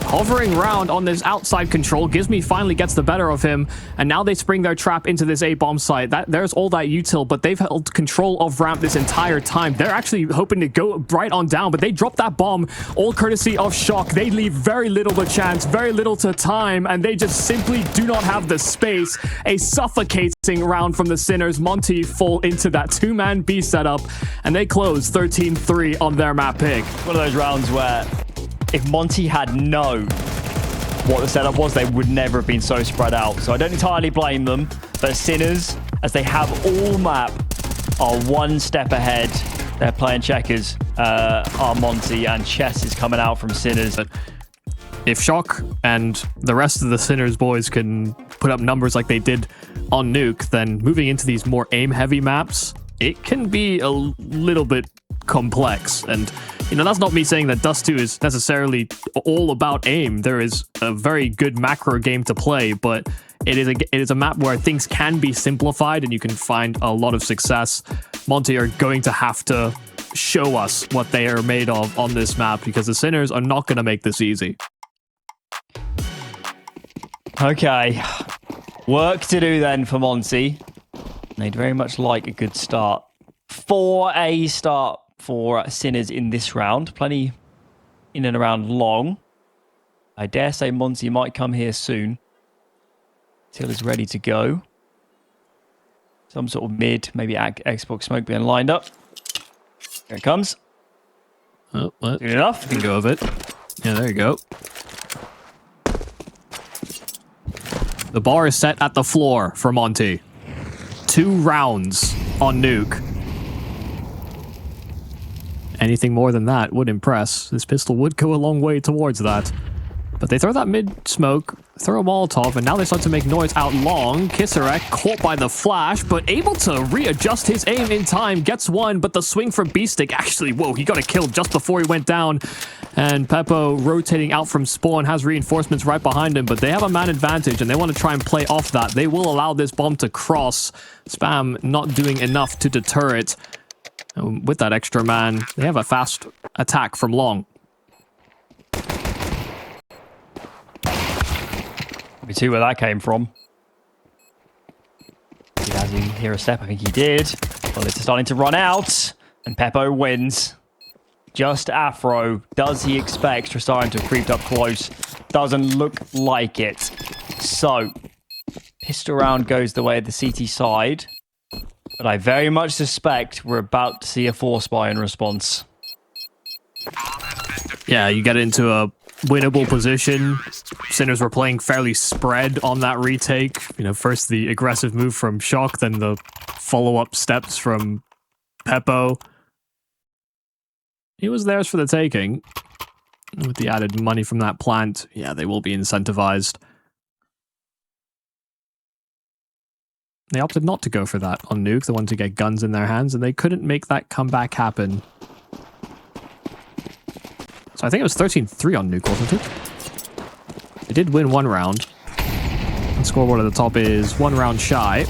hovering around on this outside control. Gizmi finally gets the better of him, and now they spring their trap into this A-bomb site. There's all that util, but they've held control of ramp this entire time. They're actually hoping to go right on down, but they drop that bomb, all courtesy of Shock. They leave very little to chance, very little to time, and they just simply do not have the space. A suffocating round from the Sinners. Monte fall into that two-man B setup, and they close 13-3 on their map pick. One of those rounds where if Monte had known what the setup was, they would never have been so spread out. So I don't entirely blame them. But Sinners, as they have all map, are one step ahead. They're playing checkers. Are Monte, and chess is coming out from Sinners. But if Shock and the rest of the Sinners boys can put up numbers like they did on Nuke, then moving into these more aim-heavy maps, it can be a little bit complex. And you know, that's not me saying that Dust2 is necessarily all about aim. There is a very good macro game to play, but it is a map where things can be simplified and you can find a lot of success. Monte are going to have to show us what they are made of on this map, because the Sinners are not going to make this easy. Okay, work to do then for Monte. They'd very much like a good start. 4A start for Sinners in this round. Plenty in and around long. I dare say Monte might come here soon. Till is ready to go. Some sort of mid, maybe Xbox smoke being lined up. Here it comes. Oh, what? Good enough. Can go of it. Yeah, there you go. The bar is set at the floor for Monte. 2 rounds on Nuke. Anything more than that would impress. This pistol would go a long way towards that. But they throw that mid-smoke, throw a Molotov, and now they start to make noise out long. Kisarek caught by the flash, but able to readjust his aim in time. Gets one, but the swing from Beastic, actually, whoa, he got a kill just before he went down. And Pepo rotating out from spawn has reinforcements right behind him, but they have a man advantage, and they want to try and play off that. They will allow this bomb to cross. Spam not doing enough to deter it. And with that extra man, they have a fast attack from long. We see where that came from. Did Azu hear a step? I think he did. Well, it's starting to run out, and Pepo wins. Just Afro. Does he expect Tristan to have creeped up close? Doesn't look like it. So, pistol round goes the way of the CT side. But I very much suspect we're about to see a force buy in response. Yeah, you get into a winnable position. Sinners were playing fairly spread on that retake. You know, first the aggressive move from Shock, then the follow-up steps from Pepo. He was theirs for the taking. With the added money from that plant, yeah, they will be incentivized. They opted not to go for that on Nuke. They wanted to get guns in their hands, and they couldn't make that comeback happen. So I think it was 13-3 on Nuke, wasn't it? They did win one round. And scoreboard at the top is one round shy.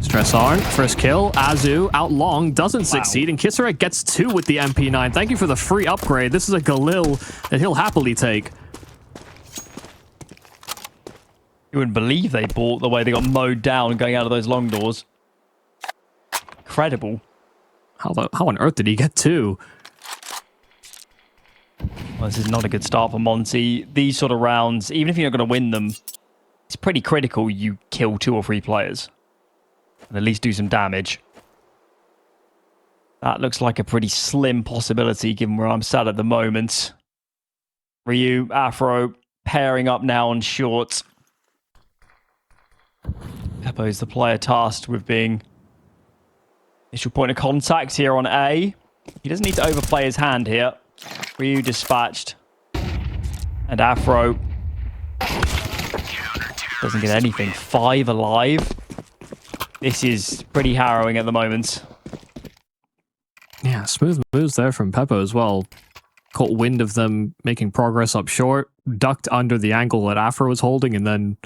Stressarn, first kill. Azu out long, doesn't succeed, and Kisarek gets 2 with the MP9. Thank you for the free upgrade. This is a Galil that he'll happily take. You wouldn't believe they bought the way they got mowed down going out of those long doors. Incredible. How on earth did he get 2? Well, this is not a good start for Monte. These sort of rounds, even if you're not going to win them, it's pretty critical you kill 2 or 3 players. And at least do some damage. That looks like a pretty slim possibility given where I'm sat at the moment. Ryu, Afro, pairing up now on short. Pepo is the player tasked with being initial point of contact here on A. He doesn't need to overplay his hand here. Ryu dispatched. And Afro doesn't get anything. 5 alive. This is pretty harrowing at the moment. Yeah, smooth moves there from Pepo as well. Caught wind of them making progress up short, ducked under the angle that Afro was holding, and then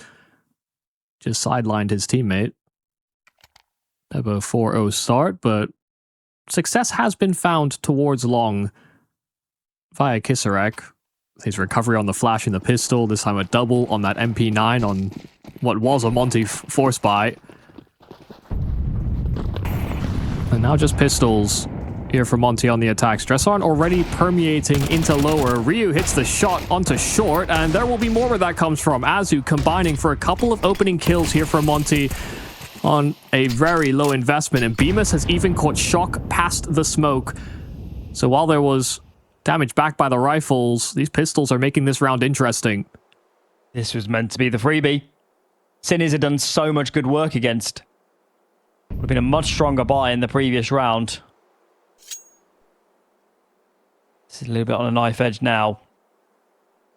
just sidelined his teammate. Pepo 4-0 start, but success has been found towards long via Kisarek. His recovery on the flash in the pistol, this time a double on that MP9 on what was a Monte force buy. And now just pistols here for Monte on the attack. Stressarn already permeating into lower. Ryu hits the shot onto short, and there will be more where that comes from. Azu combining for a couple of opening kills here for Monte on a very low investment, and Bemis has even caught shock past the smoke. So while there was damage back by the rifles, these pistols are making this round interesting. This was meant to be the freebie. Sinners had done so much good work against. Would have been a much stronger buy in the previous round. This is a little bit on a knife edge now.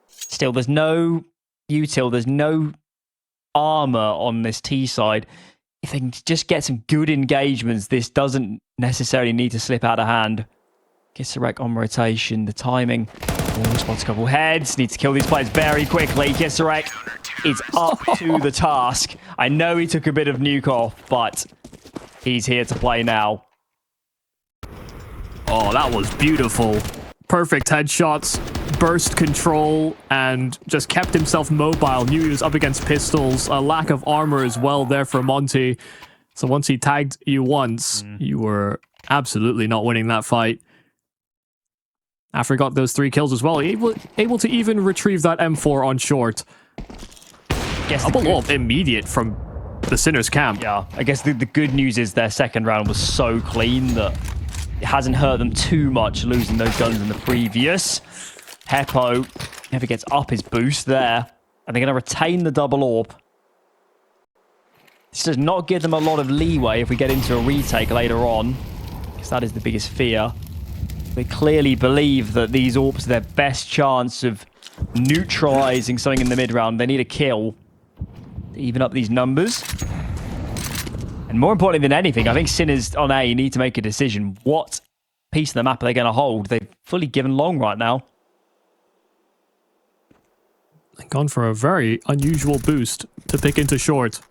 Still, there's no util, there's no armor on this T side. If they can just get some good engagements, this doesn't necessarily need to slip out of hand. Kisarek on rotation, the timing. Oh, spots a couple heads. Needs to kill these players very quickly. Kisarek is up to the task. I know he took a bit of nuke off, but he's here to play now. Oh, that was beautiful. Perfect headshots, burst control, and just kept himself mobile. Knew he was up against pistols. A lack of armor as well there for Monte. So once he tagged you once, you were absolutely not winning that fight. After he got those 3 kills as well, able to even retrieve that M4 on short. Double ult immediate from the Sinners camp. Yeah, I guess the good news is their second round was so clean that it hasn't hurt them too much losing those guns in the previous. Pepo never gets up his boost there. And they're going to retain the double AWP. This does not give them a lot of leeway if we get into a retake later on. Because that is the biggest fear. They clearly believe that these AWPs are their best chance of neutralizing something in the mid-round. They need a kill to even up these numbers. And more importantly than anything, I think Sinners on A need to make a decision. What piece of the map are they going to hold? They've fully given long right now. They've gone for a very unusual boost to pick into short.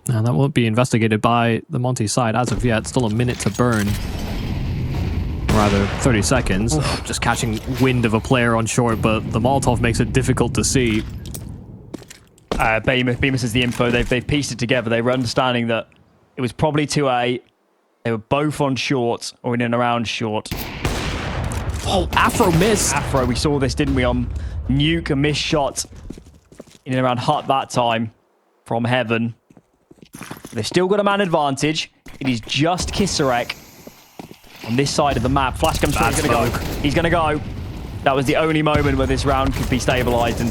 Now, that won't be investigated by the Monte side as of yet. Still a minute to burn. Rather, 30 seconds. Just catching wind of a player on short, but the Molotov makes it difficult to see. Bemis is the info. They've pieced it together. They were understanding that it was probably 2A. They were both on short, or in and around short. Oh, Afro missed. Afro, we saw this, didn't we, on Nuke, a missed shot in and around Hut that time from Heaven. They've still got a man advantage. It is just Kisarek on this side of the map. Flash comes through. He's going to go. He's going to go. That was the only moment where this round could be stabilized, and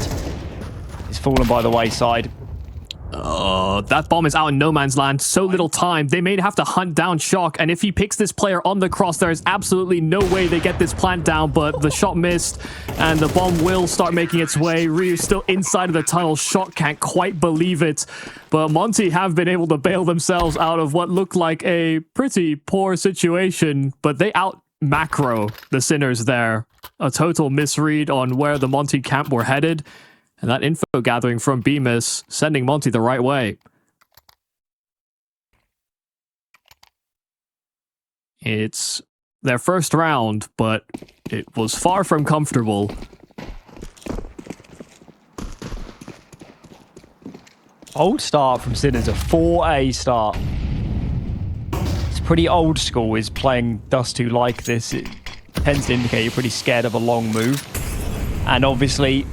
it's fallen by the wayside. That bomb is out in no man's land. So little time. They may have to hunt down Shock. And if he picks this player on the cross, there is absolutely no way they get this plant down. But the shot missed, and the bomb will start making its way. Ryu's still inside of the tunnel. Shock can't quite believe it. But Monte have been able to bail themselves out of what looked like a pretty poor situation. But they out macro the Sinners there. A total misread on where the Monte camp were headed. And that info gathering from Bemis sending Monte the right way. It's their first round, but it was far from comfortable. Old start from Sinners, a 4A start. It's pretty old school, is playing Dust2 like this. It tends to indicate you're pretty scared of a long move. And obviously,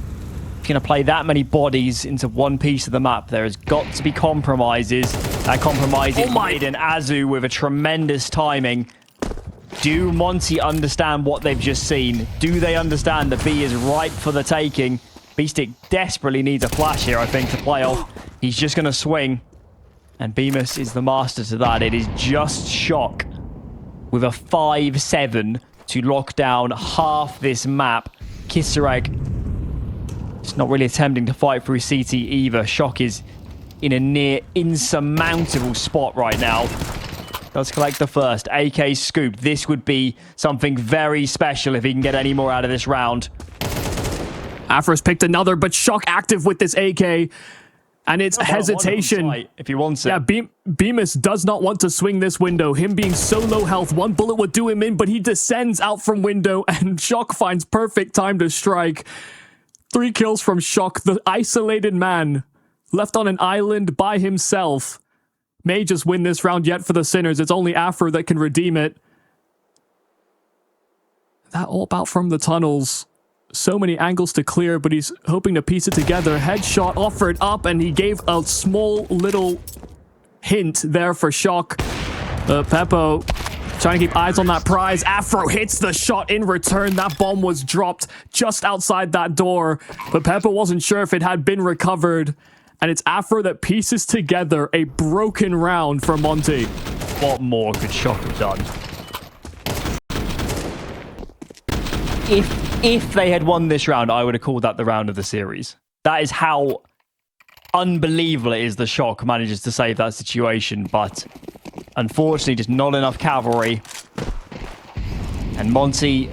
going to play that many bodies into one piece of the map, there has got to be compromises. That compromise is made in Azu with a tremendous timing. Do Monte understand what they've just seen? Do they understand that B is ripe for the taking? Beestick desperately needs a flash here, I think, to play off. He's just going to swing. And Bemis is the master to that. It is just Shock with a 5-7 to lock down half this map. Kisarek not really attempting to fight through CT either. Shock is in a near insurmountable spot right now. Does collect the first. AK scoop. This would be something very special if he can get any more out of this round. Afro's picked another, but Shock active with this AK. And it's hesitation. If he wants it. Yeah, Bemis does not want to swing this window. Him being so low health, one bullet would do him in, but he descends out from window, and Shock finds perfect time to strike. 3 kills from Shock, the isolated man, left on an island by himself. May just win this round yet for the Sinners. It's only Afro that can redeem it. That all out from the tunnels. So many angles to clear, but he's hoping to piece it together. Headshot offered up, and he gave a small little hint there for Shock. Pepo trying to keep eyes on that prize. Afro hits the shot in return. That bomb was dropped just outside that door, but Pepo wasn't sure if it had been recovered. And it's Afro that pieces together a broken round for Monte. What more could Shock have done? If they had won this round, I would have called that the round of the series. That is how unbelievable it is that Shock manages to save that situation, but unfortunately, just not enough cavalry. And Monte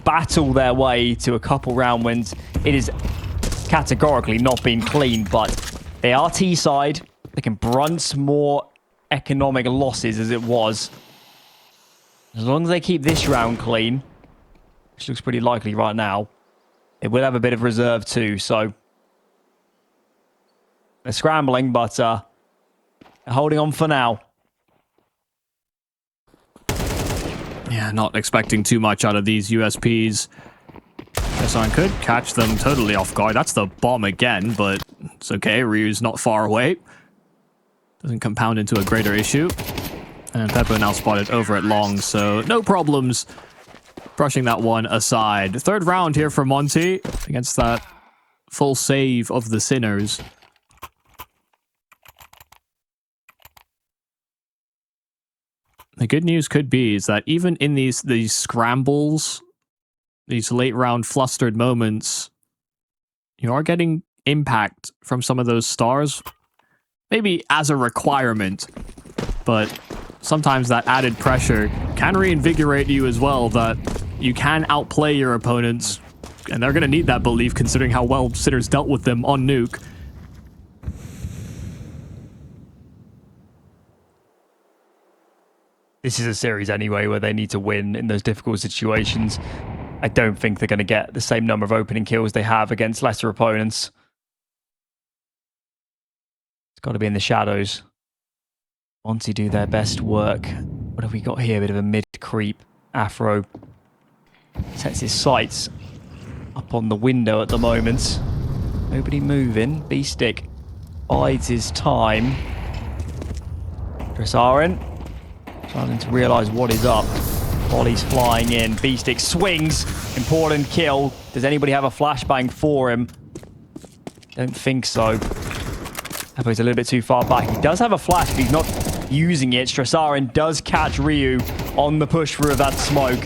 battle their way to a couple round wins. It is categorically not been clean, but they are T-side. They can brunt more economic losses as it was. As long as they keep this round clean, which looks pretty likely right now, it will have a bit of reserve too, so they're scrambling, but they're holding on for now. Yeah, not expecting too much out of these USPs. SRN could catch them totally off guard. That's the bomb again, but it's okay. Ryu's not far away. Doesn't compound into a greater issue. And Pepo now spotted over at long, so no problems. Brushing that one aside. Third round here for Monte against that full save of the Sinners. The good news could be is that even in these scrambles, these late round flustered moments, you are getting impact from some of those stars. Maybe as a requirement, but sometimes that added pressure can reinvigorate you as well, that you can outplay your opponents, and they're going to need that belief considering how well Sinners dealt with them on Nuke. This is a series anyway where they need to win in those difficult situations. I don't think they're going to get the same number of opening kills they have against lesser opponents. It's got to be in the shadows. Monte do their best work. What have we got here? A bit of a mid-creep. Afro sets his sights up on the window at the moment. Nobody moving. Beestick bides his time. Dressaren starting to realise what is up. Volley's flying in. Beestick swings. Important kill. Does anybody have a flashbang for him? Don't think so. Pepo is a little bit too far back. He does have a flash, but he's not using it. Strasarin does catch Ryu on the push through of that smoke.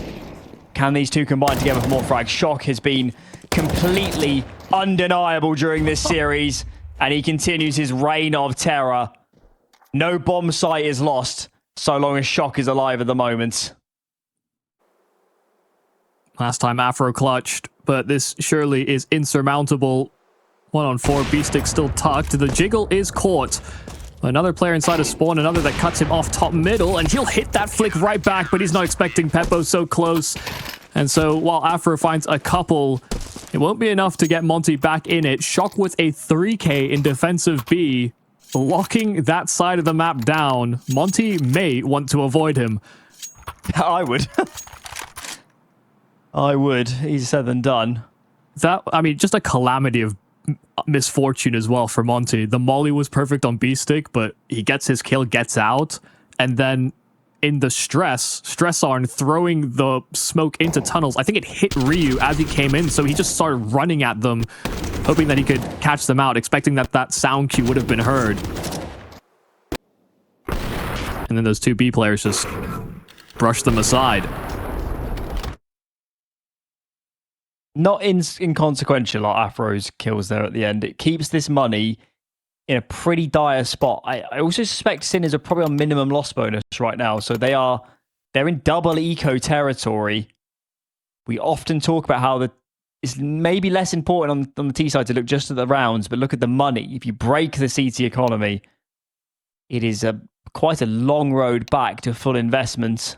Can these two combine together for more frags? Shock has been completely undeniable during this series, and he continues his reign of terror. No bomb site is lost so long as Shock is alive at the moment. Last time Afro clutched, but this surely is insurmountable. 1-on-4, B-Stick still tucked. The jiggle is caught. Another player inside of spawn, another that cuts him off top middle, and he'll hit that flick right back, but he's not expecting Pepo so close. And so while Afro finds a couple, it won't be enough to get Monte back in it. Shock with a 3K in defensive B, locking that side of the map down. Monte may want to avoid him. I would. I would. Easier said than done. That, I mean, just a calamity of misfortune as well for Monte. The molly was perfect on B-Stick, but he gets his kill, gets out, and then in the stress arm throwing the smoke into tunnels. I think it hit Ryu as he came in, so he just started running at them, hoping that he could catch them out, expecting that that sound cue would have been heard. And then those two B players just brushed them aside. Not inconsequential, like Afro's kills there at the end. It keeps this money in a pretty dire spot. I also suspect Sinners are probably on minimum loss bonus right now, so they're in double eco territory. We often talk about how it's maybe less important on the T side to look just at the rounds, but look at the money. If you break the CT economy, it is quite a long road back to full investment.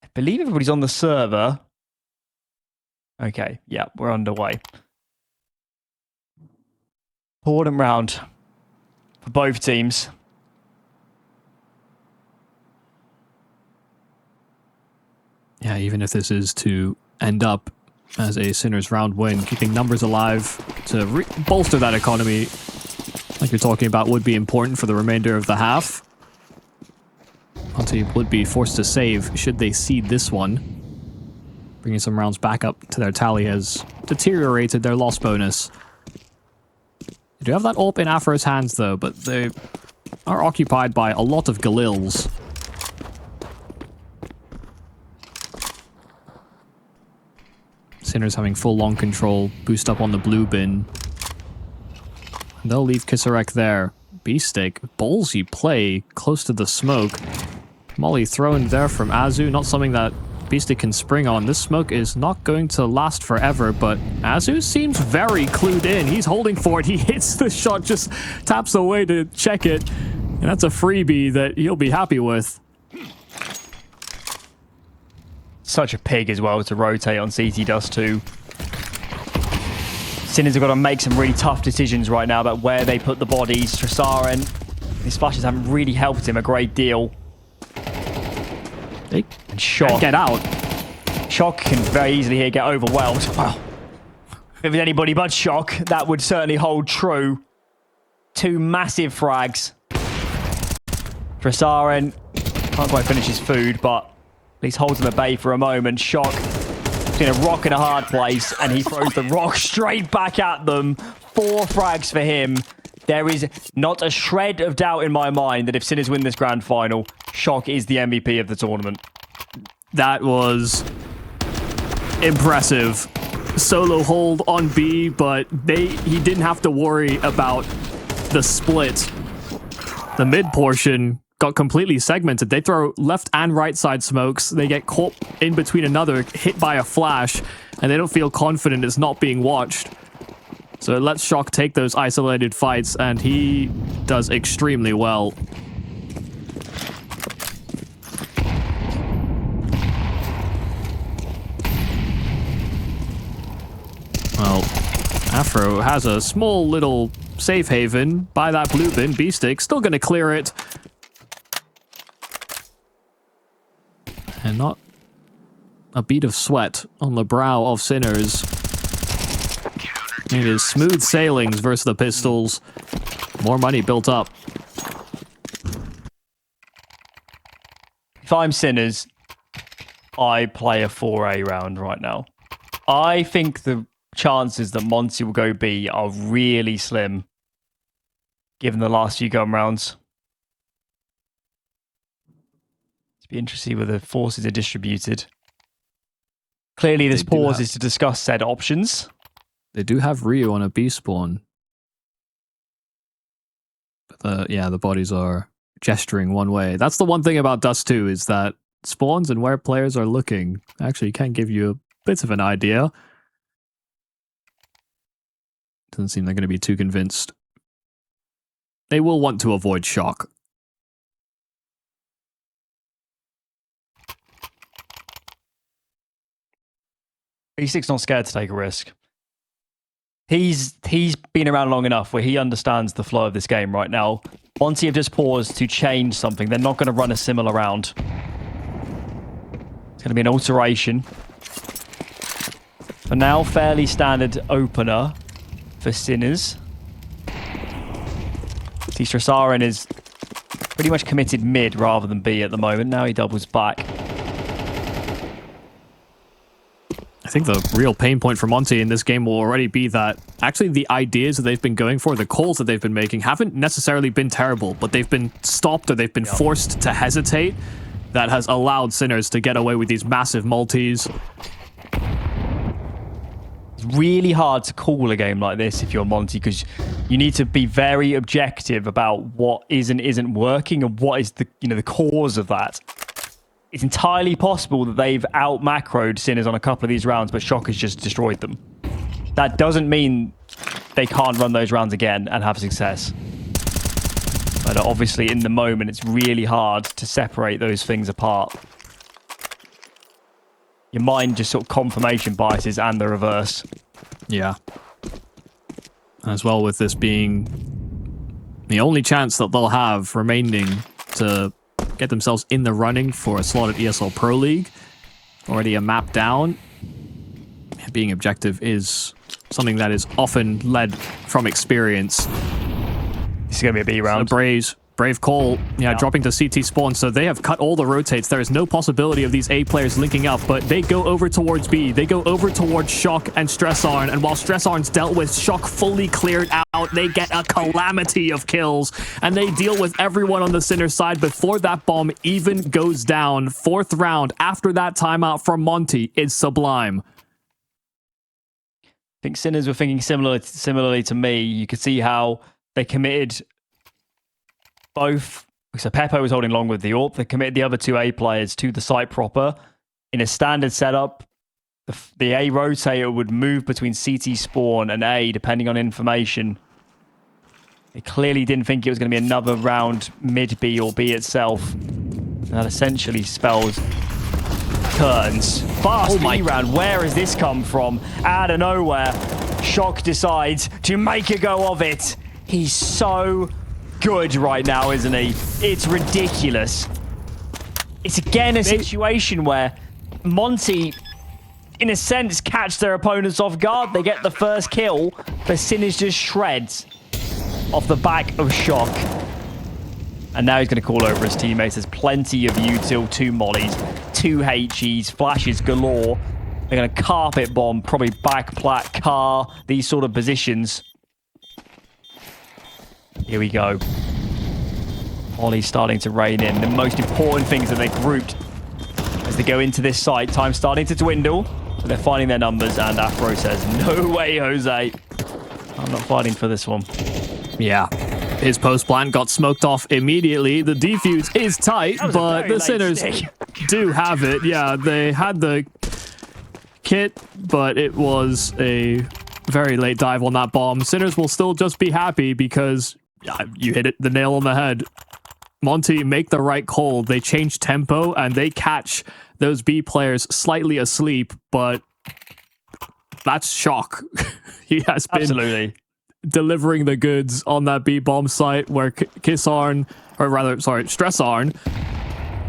I believe everybody's on the server. Okay, yeah, we're underway. Important round for both teams. Yeah, even if this is to end up as a Sinners round win, keeping numbers alive to bolster that economy, like you're talking about, would be important for the remainder of the half. Monte would be forced to save should they cede this one. Bringing some rounds back up to their tally has deteriorated their loss bonus. They do have that AWP in Afro's hands though, but they are occupied by a lot of Galils. Sinners having full long control, boost up on the blue bin. They'll leave Kisarek there. B-Stick, ballsy play close to the smoke. Molly thrown there from Azu, not something that B-Stick can spring on. This smoke is not going to last forever, but Azu seems very clued in. He's holding for it. He hits the shot, just taps away to check it. And that's a freebie that he'll be happy with. Such a pig as well to rotate on CT Dust2. Sinners have got to make some really tough decisions right now about where they put the bodies. Strasarin, his flashes haven't really helped him a great deal. And Shock. Get out. Shock can very easily here get overwhelmed. Well, if it's anybody but Shock, that would certainly hold true. Two massive frags. Strasarin can't quite finish his food, but at least holds him at bay for a moment. Shock in a rock in a hard place, and he throws the rock straight back at them. 4 frags for him. There is not a shred of doubt in my mind that if Sinners win this grand final, Shock is the MVP of the tournament. That was impressive. Solo hold on B, but he didn't have to worry about the split. The mid portion got completely segmented. They throw left and right side smokes. They get caught in between another, hit by a flash, and they don't feel confident it's not being watched. So it lets Shock take those isolated fights, and he does extremely well. Well, Afro has a small little safe haven by that blue bin. B-Stick still going to clear it. And not a bead of sweat on the brow of Sinners. It is smooth sailings versus the Pistols. More money built up. If I'm Sinners, I play a 4A round right now. I think the chances that Monte will go B are really slim. given the last few gun rounds. It's be interesting where the forces are distributed. Clearly, this pause is to discuss said options. They do have Ryu on a B spawn. But the bodies are gesturing one way. That's the one thing about Dust2 is that spawns and where players are looking actually can give you a bit of an idea. Doesn't seem they're going to be too convinced. They will want to avoid shock. B6 not scared to take a risk. He's been around long enough where he understands the flow of this game right now. Monte have just paused to change something. They're not going to run a similar round. It's going to be an alteration. For now, fairly standard opener for Sinners. Stressarin is pretty much committed mid rather than B at the moment. Now he doubles back. I think the real pain point for Monte in this game will already be that actually the ideas that they've been going for, the calls that they've been making, haven't necessarily been terrible, but they've been stopped or they've been forced to hesitate. That has allowed Sinners to get away with these massive multis. It's really hard to call a game like this if you're Monte, because you need to be very objective about what is and isn't working and what is the cause of that. It's entirely possible that they've out-macroed Sinners on a couple of these rounds, but Shock has just destroyed them. That doesn't mean they can't run those rounds again and have success. But obviously, in the moment, it's really hard to separate those things apart. Your mind just sort of confirmation biases and the reverse. Yeah. As well with this being the only chance that they'll have remaining to get themselves in the running for a slot at ESL Pro League. Already a map down. Being objective is something that is often led from experience. This is going to be a B round. So brave call, dropping to CT spawn. So they have cut all the rotates. There is no possibility of these A players linking up, but they go over towards B. They go over towards Shock and Stressarn, and while Stressarn's dealt with, Shock fully cleared out. They get a calamity of kills, and they deal with everyone on the Sinner side before that bomb even goes down. 4th round after that timeout from Monte is sublime. I think Sinners were thinking similarly to me. You could see how they committed both. So Pepo was holding long with the AWP. They committed the other two A players to the site proper. In a standard setup, the A rotator would move between CT spawn and A depending on information. They clearly didn't think it was going to be another round mid B or B itself. And that essentially spells turns. Fast B round. Where has this come from? Out of nowhere, Shock decides to make a go of it. He's so good right now, isn't he? It's ridiculous. It's again a situation where Monte, in a sense, catch their opponents off guard. They get the first kill, but Sinners just shreds off the back of Shock. And now he's going to call over his teammates. There's plenty of util, 2 mollies, 2 HEs, flashes galore. They're going to carpet bomb, probably backplat, car, these sort of positions. Here we go. Ollie's starting to rain in. The most important things that they're grouped as they go into this site. Time's starting to dwindle, but they're finding their numbers, and Afro says, no way, Jose. I'm not fighting for this one. Yeah. His post plant got smoked off immediately. The defuse is tight, but the Sinners do have it. Yeah, they had the kit, but it was a very late dive on that bomb. Sinners will still just be happy because you hit the nail on the head. Monte make the right call. They change tempo and they catch those B players slightly asleep, but that's Shock. He has been Absolutely delivering the goods on that B bomb site where Stressarn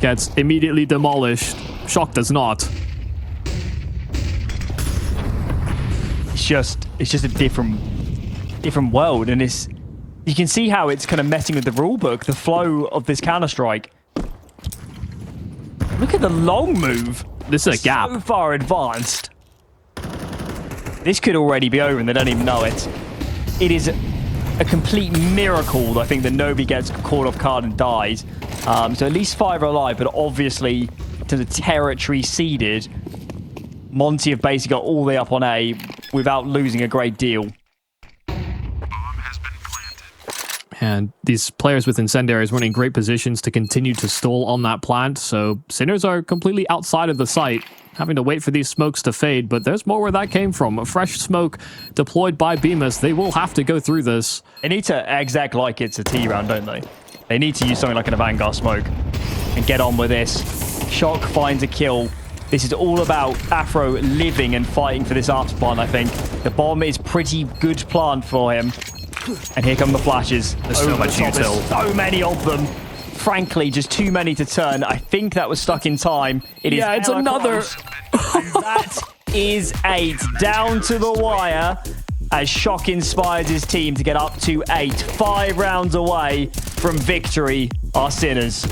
gets immediately demolished. Shock does not. It's just a different world, and you can see how it's kind of messing with the rulebook, the flow of this Counter-Strike. Look at the long move. This is a gap. So far advanced. This could already be over and they don't even know it. It is a complete miracle, I think, that nobody gets caught off guard and dies. So at least 5 are alive, but obviously, to the territory ceded, Monte have basically got all the way up on A without losing a great deal. And these players with incendiaries weren't in great positions to continue to stall on that plant, so Sinners are completely outside of the site, having to wait for these smokes to fade, but there's more where that came from. A fresh smoke deployed by Bemis. They will have to go through this. They need to exec like it's a T round, don't they? They need to use something like an Vanguard smoke and get on with this. Shock finds a kill. This is all about Afro living and fighting for this after plant, I think. The bomb is pretty good plant for him. And here come the flashes. There's so much util. So many of them. Frankly, just too many to turn. I think that was stuck in time. It is it's another. And that is 8. Down to the wire as Shock inspires his team to get up to 8. 5 rounds away from victory are Sinners.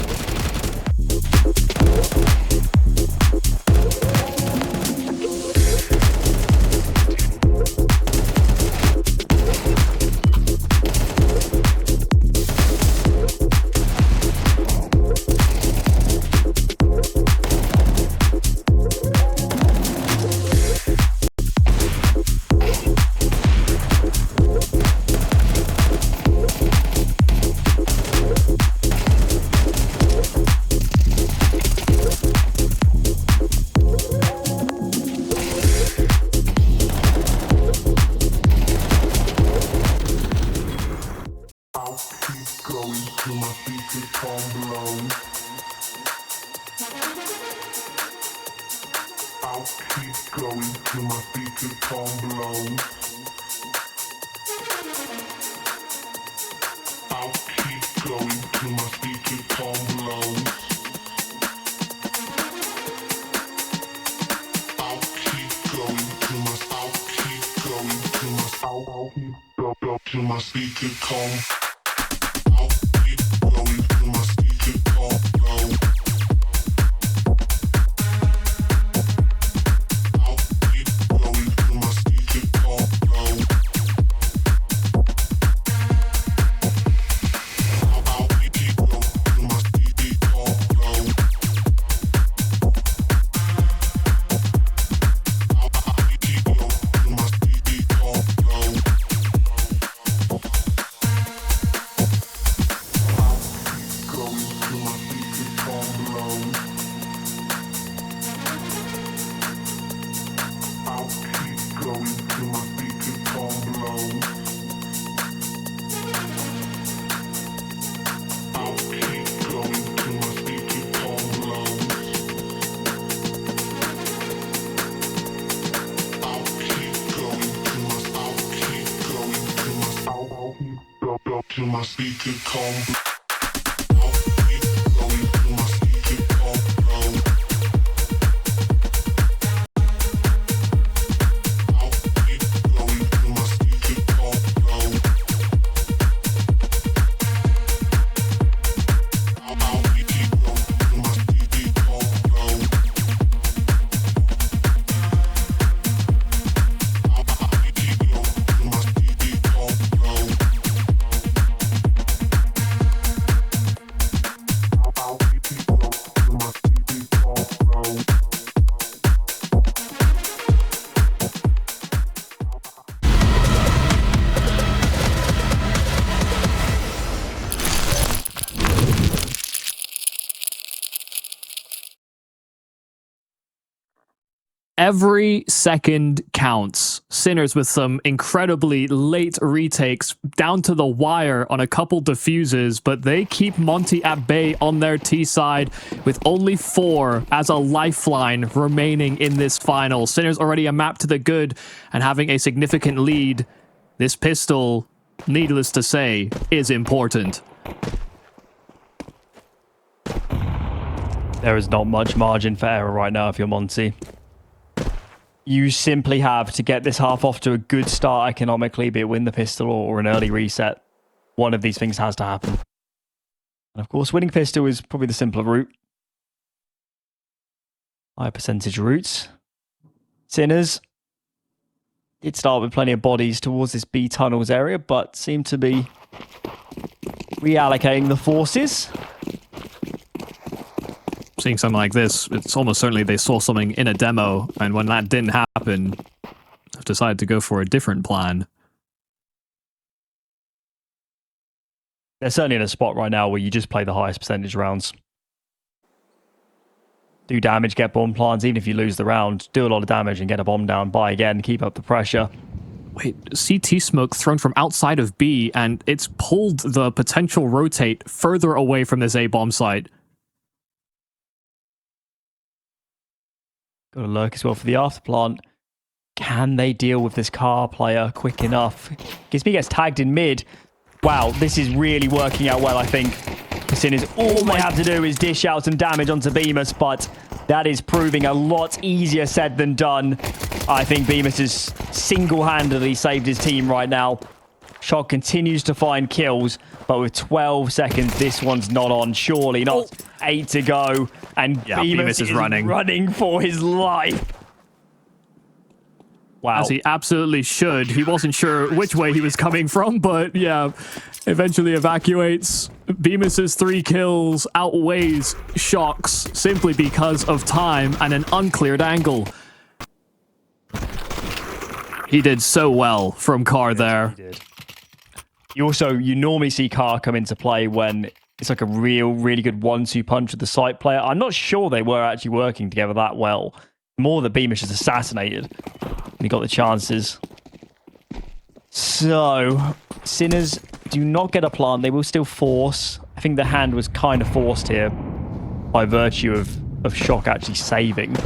Every second counts. Sinners with some incredibly late retakes down to the wire on a couple diffuses, but they keep Monte at bay on their T side with only 4 as a lifeline remaining in this final. Sinners already a map to the good and having a significant lead. This pistol, needless to say, is important. There is not much margin for error right now if you're Monte. You simply have to get this half off to a good start economically, be it win the pistol or an early reset. One of these things has to happen. And of course, winning pistol is probably the simpler route. High percentage routes. Sinners. Did start with plenty of bodies towards this B tunnels area, but seem to be reallocating the forces. Seeing something like this, it's almost certainly they saw something in a demo, and when that didn't happen, they've decided to go for a different plan. They're certainly in a spot right now where you just play the highest percentage rounds. Do damage, get bomb plants, even if you lose the round, do a lot of damage and get a bomb down, buy again, keep up the pressure. Wait, CT smoke thrown from outside of B, and it's pulled the potential rotate further away from this A bomb site. Got to lurk as well for the afterplant. Can they deal with this car player quick enough? Gizmi gets tagged in mid. Wow, this is really working out well, I think. As all they have to do is dish out some damage onto Bemis, but that is proving a lot easier said than done. I think Bemis has single-handedly saved his team right now. Shock continues to find kills, but with 12 seconds, this one's not on. Surely not. 8 to go, and yeah, Bemis is running for his life. Wow. As he absolutely should. He wasn't sure which way he was coming from, but yeah, eventually evacuates. Bemis's 3 kills outweighs Shock's simply because of time and an uncleared angle. He did so well from Car there. He did. You normally see Car come into play when it's like a really good 1-2 punch with the site player. I'm not sure they were actually working together that well. More that Beamish is assassinated. And he got the chances. So, Sinners do not get a plant. They will still force. I think the hand was kind of forced here by virtue of Shock actually saving.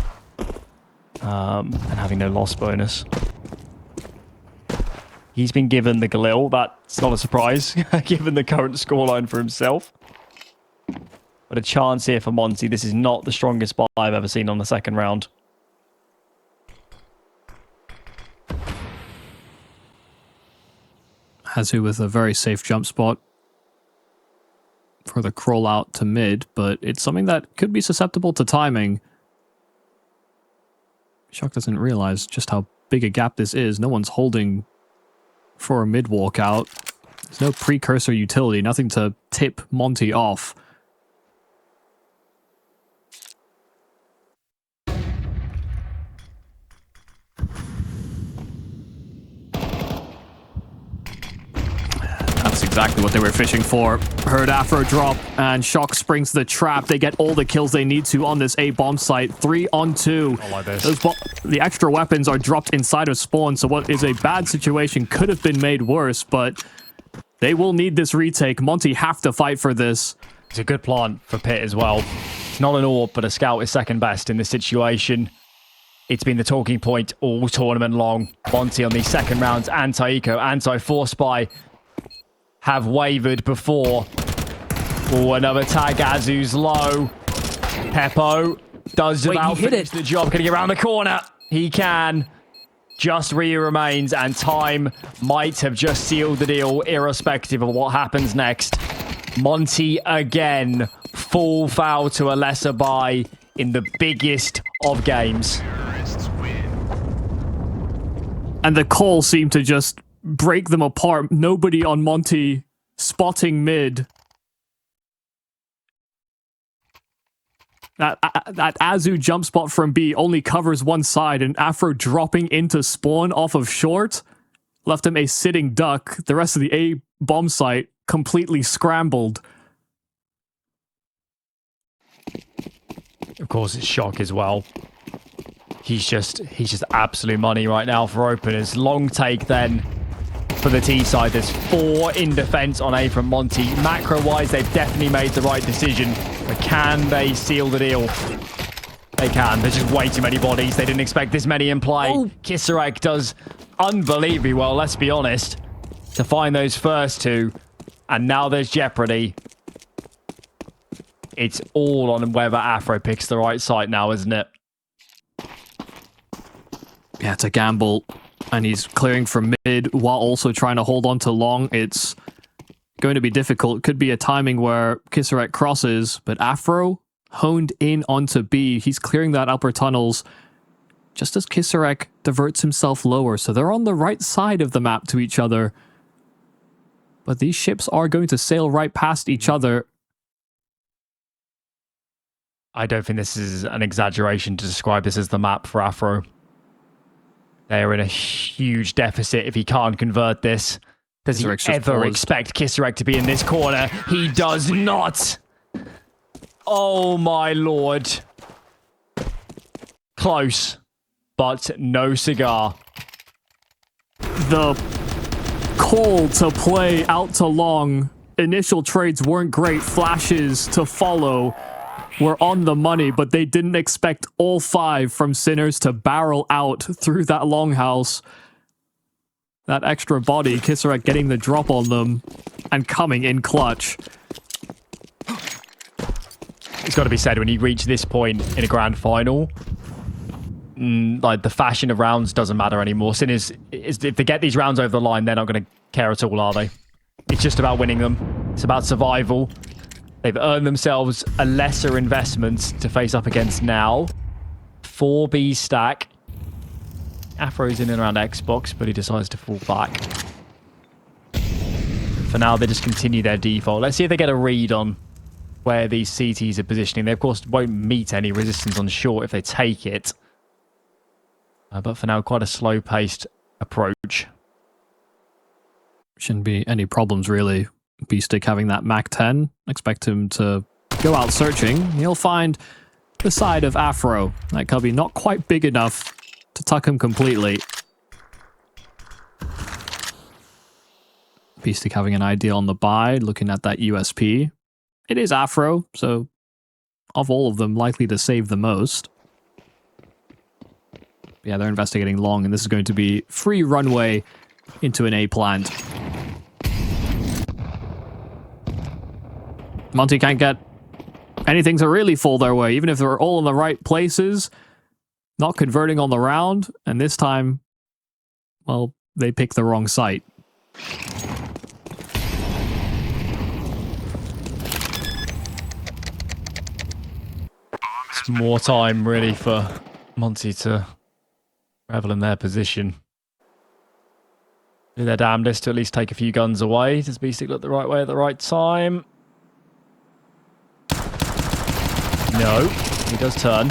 And having no loss bonus. He's been given the Galil. That's not a surprise, given the current scoreline for himself. But a chance here for Monte. This is not the strongest buy I've ever seen on the second round. Hazu with a very safe jump spot for the crawl out to mid, but it's something that could be susceptible to timing. Shock doesn't realize just how big a gap this is. No one's holding for a mid walkout. There's no precursor utility, nothing to tip Monte off. That's exactly what they were fishing for. Heard Afro drop, and Shock springs the trap. They get all the kills they need to on this A bomb site. 3 on 2. I like this. The extra weapons are dropped inside of spawn, so what is a bad situation could have been made worse, but they will need this retake. Monte have to fight for this. It's a good plant for Pit as well. It's not an AWP, but a scout is second best in this situation. It's been the talking point all tournament long. Monte on these second rounds, anti-eco, anti-force spy, have wavered before. Oh, another tag. Azu's low. Pepo does about finish the job. Can he get around the corner? He can. Just Ryu remains, and time might have just sealed the deal, irrespective of what happens next. Monte again. Full foul to a lesser buy in the biggest of games. And the call seemed to just break them apart. Nobody on Monte spotting mid. That Azu jump spot from B only covers one side, and Afro dropping into spawn off of short left him a sitting duck. The rest of the A bomb site completely scrambled. Of course, it's Shock as well. He's just absolute money right now for openers. Long take then for the T side. There's 4 in defense on A from Monte. Macro-wise, they've definitely made the right decision. But can they seal the deal? They can. There's just way too many bodies. They didn't expect this many in play. Oh. Kisarek does unbelievably well, let's be honest, to find those first 2. And now there's jeopardy. It's all on whether Afro picks the right site now, isn't it? Yeah, it's a gamble. And he's clearing from mid while also trying to hold on to long. It's going to be difficult. Could be a timing where Kisarek crosses, but Afro honed in onto B. He's clearing that upper tunnels just as Kisarek diverts himself lower. So they're on the right side of the map to each other. But these ships are going to sail right past each other. I don't think this is an exaggeration to describe this as the map for Afro. They're in a huge deficit if he can't convert this. Does he ever expect Kisarek to be in this corner? He does not. Oh my lord. Close, but no cigar. The call to play out to long. Initial trades weren't great. Flashes to follow were on the money, but they didn't expect all 5 from Sinners to barrel out through that longhouse. That extra body, Kisarek getting the drop on them and coming in clutch. It's got to be said, when you reach this point in a grand final, like the fashion of rounds doesn't matter anymore. Sinners, if they get these rounds over the line, they're not going to care at all, are they? It's just about winning them. It's about survival. They've earned themselves a lesser investment to face up against now. 4B stack. Afro's in and around Xbox, but he decides to fall back. For now, they just continue their default. Let's see if they get a read on where these CTs are positioning. They, of course, won't meet any resistance on short if they take it. But for now, quite a slow-paced approach. Shouldn't be any problems, really. B-Stick having that Mac 10. Expect him to go out searching. He'll find the side of Afro. That cubby not quite big enough to tuck him completely. B-Stick having an idea on the buy, looking at that USP. It is Afro, so of all of them, likely to save the most. Yeah, they're investigating long, and this is going to be free runway into an A plant. Monte can't get anything to really fall their way, even if they're all in the right places. Not converting on the round, and this time, well, they picked the wrong site. It's more time, really, for Monte to revel in their position. Do their damnedest to at least take a few guns away. Does B-Stick look the right way at the right time? No, he does turn.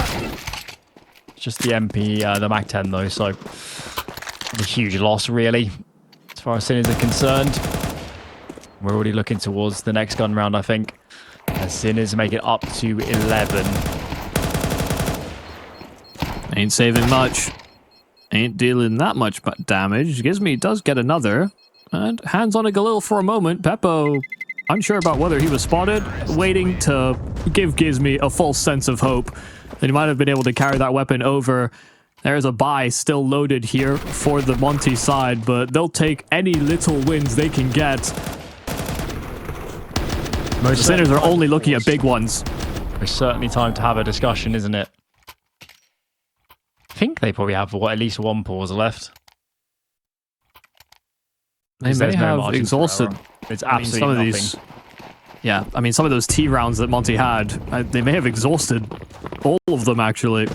It's just the MP, the Mac 10 though, so a huge loss really, as far as Sinners are concerned. We're already looking towards the next gun round, I think. As Sinners make it up to 11. Ain't saving much. Ain't dealing that much damage. Gizmy does get another. And hands on a Galil for a moment. Pepo, unsure about whether he was spotted, waiting to give Gizmy a false sense of hope that he might have been able to carry that weapon over. There's a buy still loaded here for the Monte side, but they'll take any little wins they can get. The Sinners are only looking at big ones. It's certainly time to have a discussion, isn't it? I think they probably have at least one pause left. They may have exhausted. It's absolutely nothing. Yeah, I mean, some of those T rounds that Monte had, they may have exhausted all of them, actually.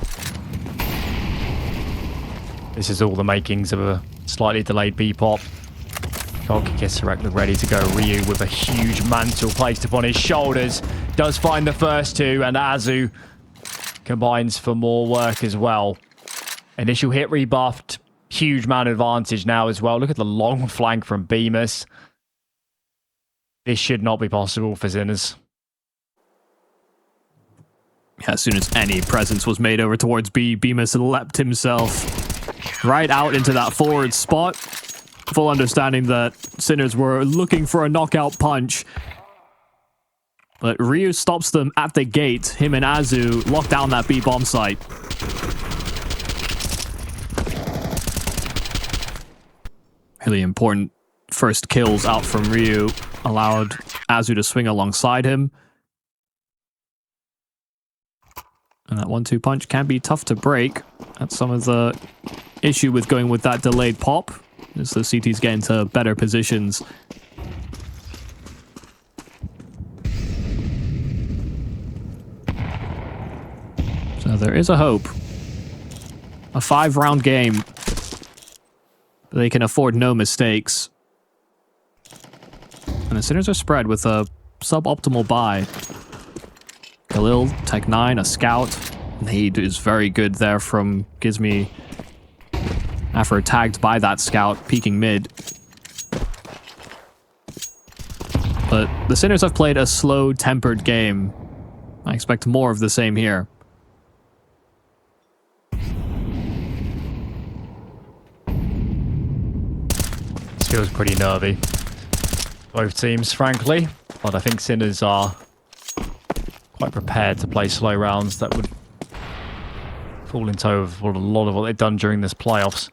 This is all the makings of a slightly delayed B-pop. Kisarek look ready to go. Ryu with a huge mantle placed upon his shoulders. Does find the first two, and Azu combines for more work as well. Initial hit rebuffed. Huge man advantage now as well. Look at the long flank from Bemis. This should not be possible for Sinners. Yeah, as soon as any presence was made over towards B, Bemis leapt himself right out into that forward spot. Full understanding that Sinners were looking for a knockout punch. But Ryu stops them at the gate. Him and Azu lock down that B bomb site. Really important first kills out from Ryu. Allowed Azu to swing alongside him. And that 1-2 punch can be tough to break. That's some of the issue with going with that delayed pop. As the CTs get into better positions. So there is a hope. A 5-round game. They can afford no mistakes. And the Sinners are spread with a suboptimal buy. Khalil, Tech 9, a scout. Nade is very good there from Gizmi. Afro tagged by that scout, peeking mid. But the Sinners have played a slow-tempered game. I expect more of the same here. This feels pretty nervy. Both teams, frankly. But I think Sinners are quite prepared to play slow rounds that would fall in tow of a lot of what they've done during this playoffs.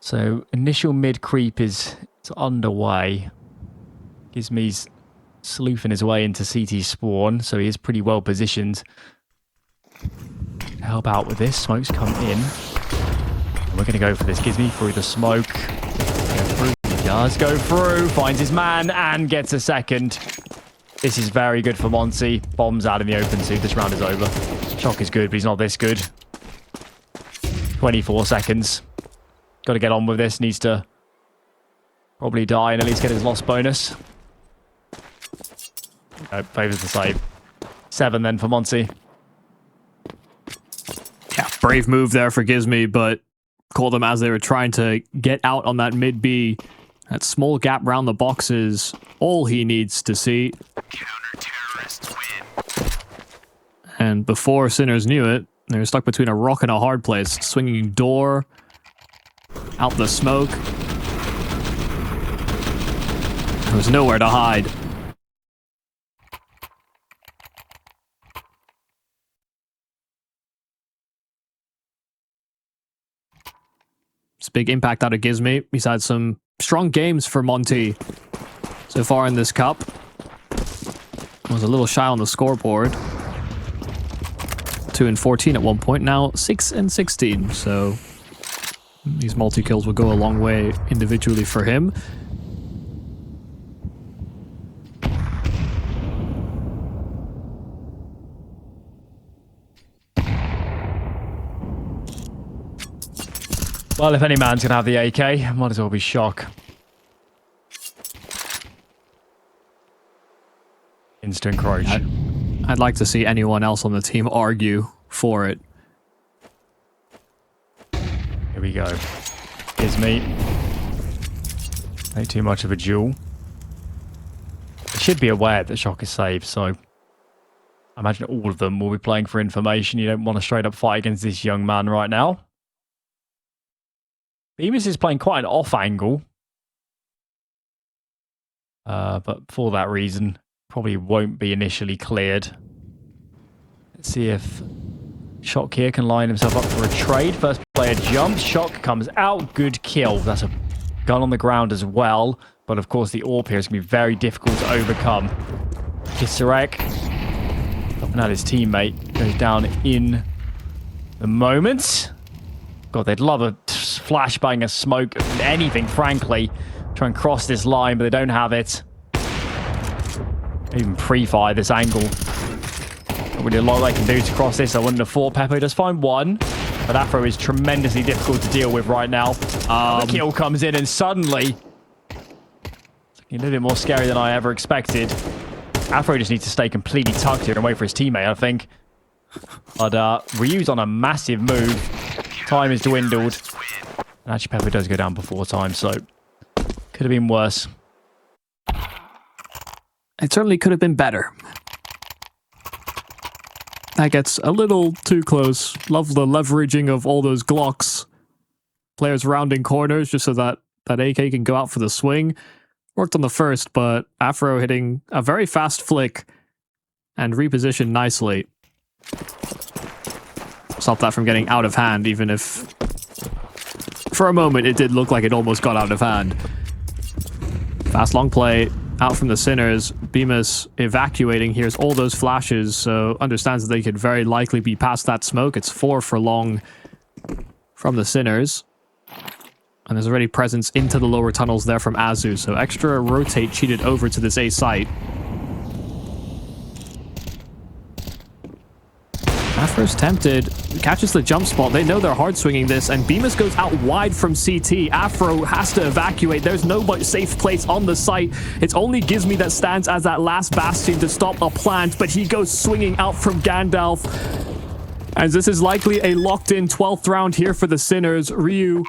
So initial mid creep is underway. Gizmi's sleuthing his way into CT spawn, so he is pretty well positioned to help out with this. Smoke's come in. And we're going to go for this. Gizmi through the smoke. Go through. He does go through. Finds his man and gets a second. This is very good for Monte. Bombs out in the open too. This round is over. Shock is good, but he's not this good. 24 seconds. Got to get on with this. Needs to probably die and at least get his loss bonus. No, favours the save. 7 then for Monte. Yeah, brave move there for Gizmi, but called them as they were trying to get out on that mid B. That small gap round the box is all he needs to see. Counter-terrorists win. And before Sinners knew it, they were stuck between a rock and a hard place. Swinging door, out the smoke. There was nowhere to hide. It's a big impact out of Gizmi. He's had some strong games for Monte so far in this cup. Was a little shy on the scoreboard. 2 and 14 at one point, now 6 and 16. So these multi-kills will go a long way individually for him. Well, if any man's going to have the AK, might as well be Shock. Instant crouch. I'd like to see anyone else on the team argue for it. Here we go. Gizmi. Ain't too much of a duel. They should be aware that Shock is safe, so I imagine all of them will be playing for information. You don't want to straight up fight against this young man right now. Bemis is playing quite an off angle. But for that reason, probably won't be initially cleared. Let's see if Shock here can line himself up for a trade. First player jumps. Shock comes out. Good kill. That's a gun on the ground as well. But of course, the AWP here is going to be very difficult to overcome. Kisarek, helping out his teammate, goes down in the moment. God, they'd love a flashbang, a smoke, anything, frankly. Try and cross this line, but they don't have it. Even pre-fire this angle. Not really a lot they can do to cross this. I wouldn't have thought. Pepo does find one, but Afro is tremendously difficult to deal with right now. The kill comes in, and suddenly it's looking a little bit more scary than I ever expected. Afro just needs to stay completely tucked here and wait for his teammate, I think. But Ryu's on a massive move. Time is dwindled. And actually, Pepo does go down before time, so could have been worse. It certainly could have been better. That gets a little too close. Love the leveraging of all those Glocks. Players rounding corners just so that AK can go out for the swing. Worked on the first, but Afro hitting a very fast flick and repositioned nicely. Stop that from getting out of hand, even if for a moment it did look like it almost got out of hand. Fast long play out from the Sinners. Bemis evacuating. Here's all those flashes, so understands that they could very likely be past that smoke. It's 4 for long from the Sinners. And there's already presence into the lower tunnels there from Azu, so extra rotate cheated over to this A site. Afro's tempted, catches the jump spot. They know they're hard swinging this, and Bemis goes out wide from CT. Afro has to evacuate. There's no safe place on the site. It's only Gizmi that stands as that last bastion to stop a plant, but he goes swinging out from Gandalf. As this is likely a locked-in 12th round here for the Sinners. Ryu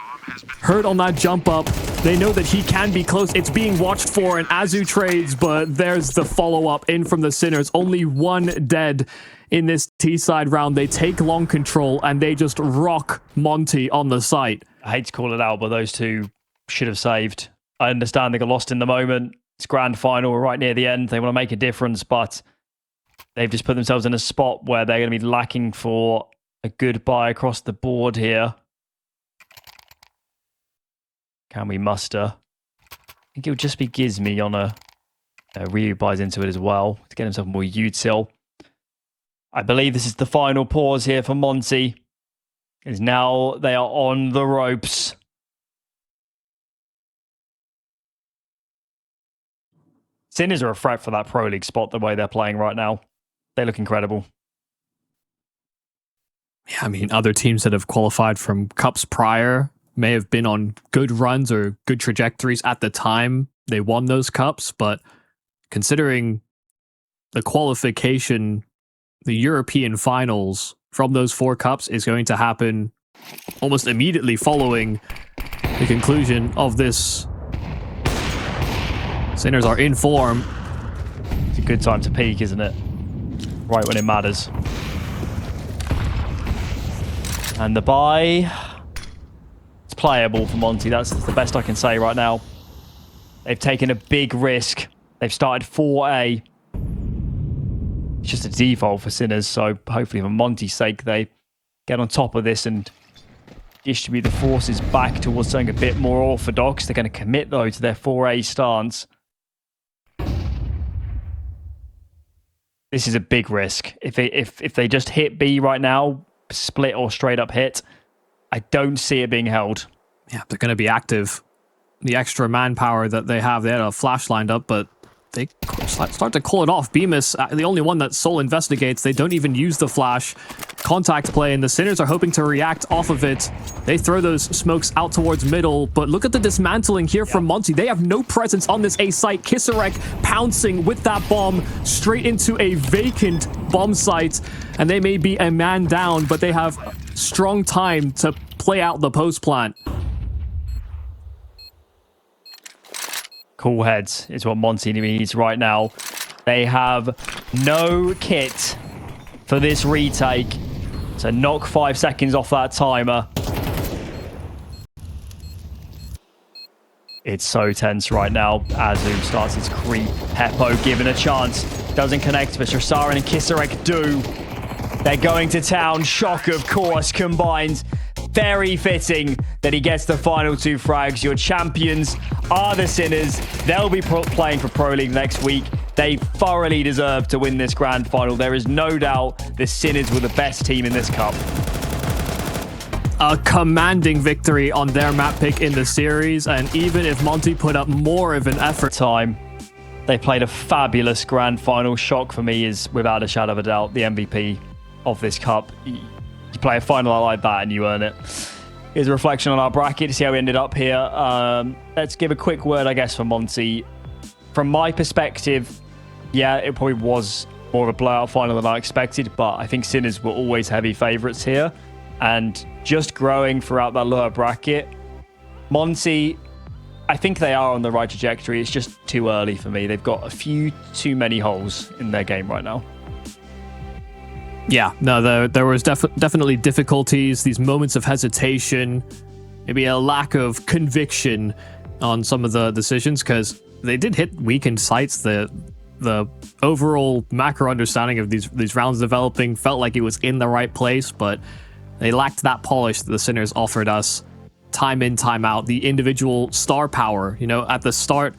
hurt on that jump up. They know that he can be close. It's being watched for, and Azu trades, but there's the follow-up in from the Sinners. Only one dead in this T-side round. They take long control, and they just rock Monte on the site. I hate to call it out, but those two should have saved. I understand they got lost in the moment. It's grand final. We're right near the end. They want to make a difference, but they've just put themselves in a spot where they're going to be lacking for a good buy across the board here. Can we muster? I think it would just be Gizmi on a Ryu buys into it as well to get himself more util. I believe this is the final pause here for Monte. Is now they are on the ropes. Sinners are a threat for that Pro League spot the way they're playing right now. They look incredible. Yeah, I mean, other teams that have qualified from cups prior may have been on good runs or good trajectories at the time they won those cups, but considering the qualification, the European finals from those 4 cups is going to happen almost immediately following the conclusion of this. Sinners are in form. It's a good time to peak, isn't it? Right when it matters. And the buy, it's playable for Monte. That's the best I can say right now. They've taken a big risk. They've started 4A. It's just a default for Sinners, so hopefully for Monte's sake, they get on top of this and distribute the forces back towards something a bit more orthodox. They're going to commit, though, to their 4A stance. This is a big risk. If they just hit B right now, split or straight up hit, I don't see it being held. Yeah, they're going to be active. The extra manpower that they have, they had a flash lined up, but they start to call it off. Bemis, the only one that Soul investigates, they don't even use the flash. Contact play, and the Sinners are hoping to react off of it. They throw those smokes out towards middle, but look at the dismantling here from Monte. They have no presence on this A site. Kisarek pouncing with that bomb straight into a vacant bomb site, and they may be a man down, but they have strong time to play out the post plant. Cool heads is what Monte needs right now. They have no kit for this retake. So knock 5 seconds off that timer. It's so tense right now. Azu starts his creep. Pepo given a chance. Doesn't connect, but Shasarin and Kisarek do. They're going to town. Shock, of course, combined. Very fitting that he gets the final 2 frags. Your champions are the Sinners. They'll be playing for Pro League next week. They thoroughly deserve to win this grand final. There is no doubt the Sinners were the best team in this cup. A commanding victory on their map pick in the series, and even if Monte put up more of an effort. They played a fabulous grand final. Shock for me is, without a shadow of a doubt, the MVP of this cup. You play a final like that and you earn it. Here's a reflection on our bracket to see how we ended up here. Let's give a quick word, I guess, for Monte. From my perspective, yeah, it probably was more of a blowout final than I expected, but I think Sinners were always heavy favourites here. And just growing throughout that lower bracket, Monte, I think they are on the right trajectory. It's just too early for me. They've got a few too many holes in their game right now. Yeah, no, there was definitely difficulties, these moments of hesitation, maybe a lack of conviction on some of the decisions, because they did hit weakened sites. The overall macro understanding of these rounds developing felt like it was in the right place, but they lacked that polish that the Sinners offered us time in, time out. The individual star power, you know, at the start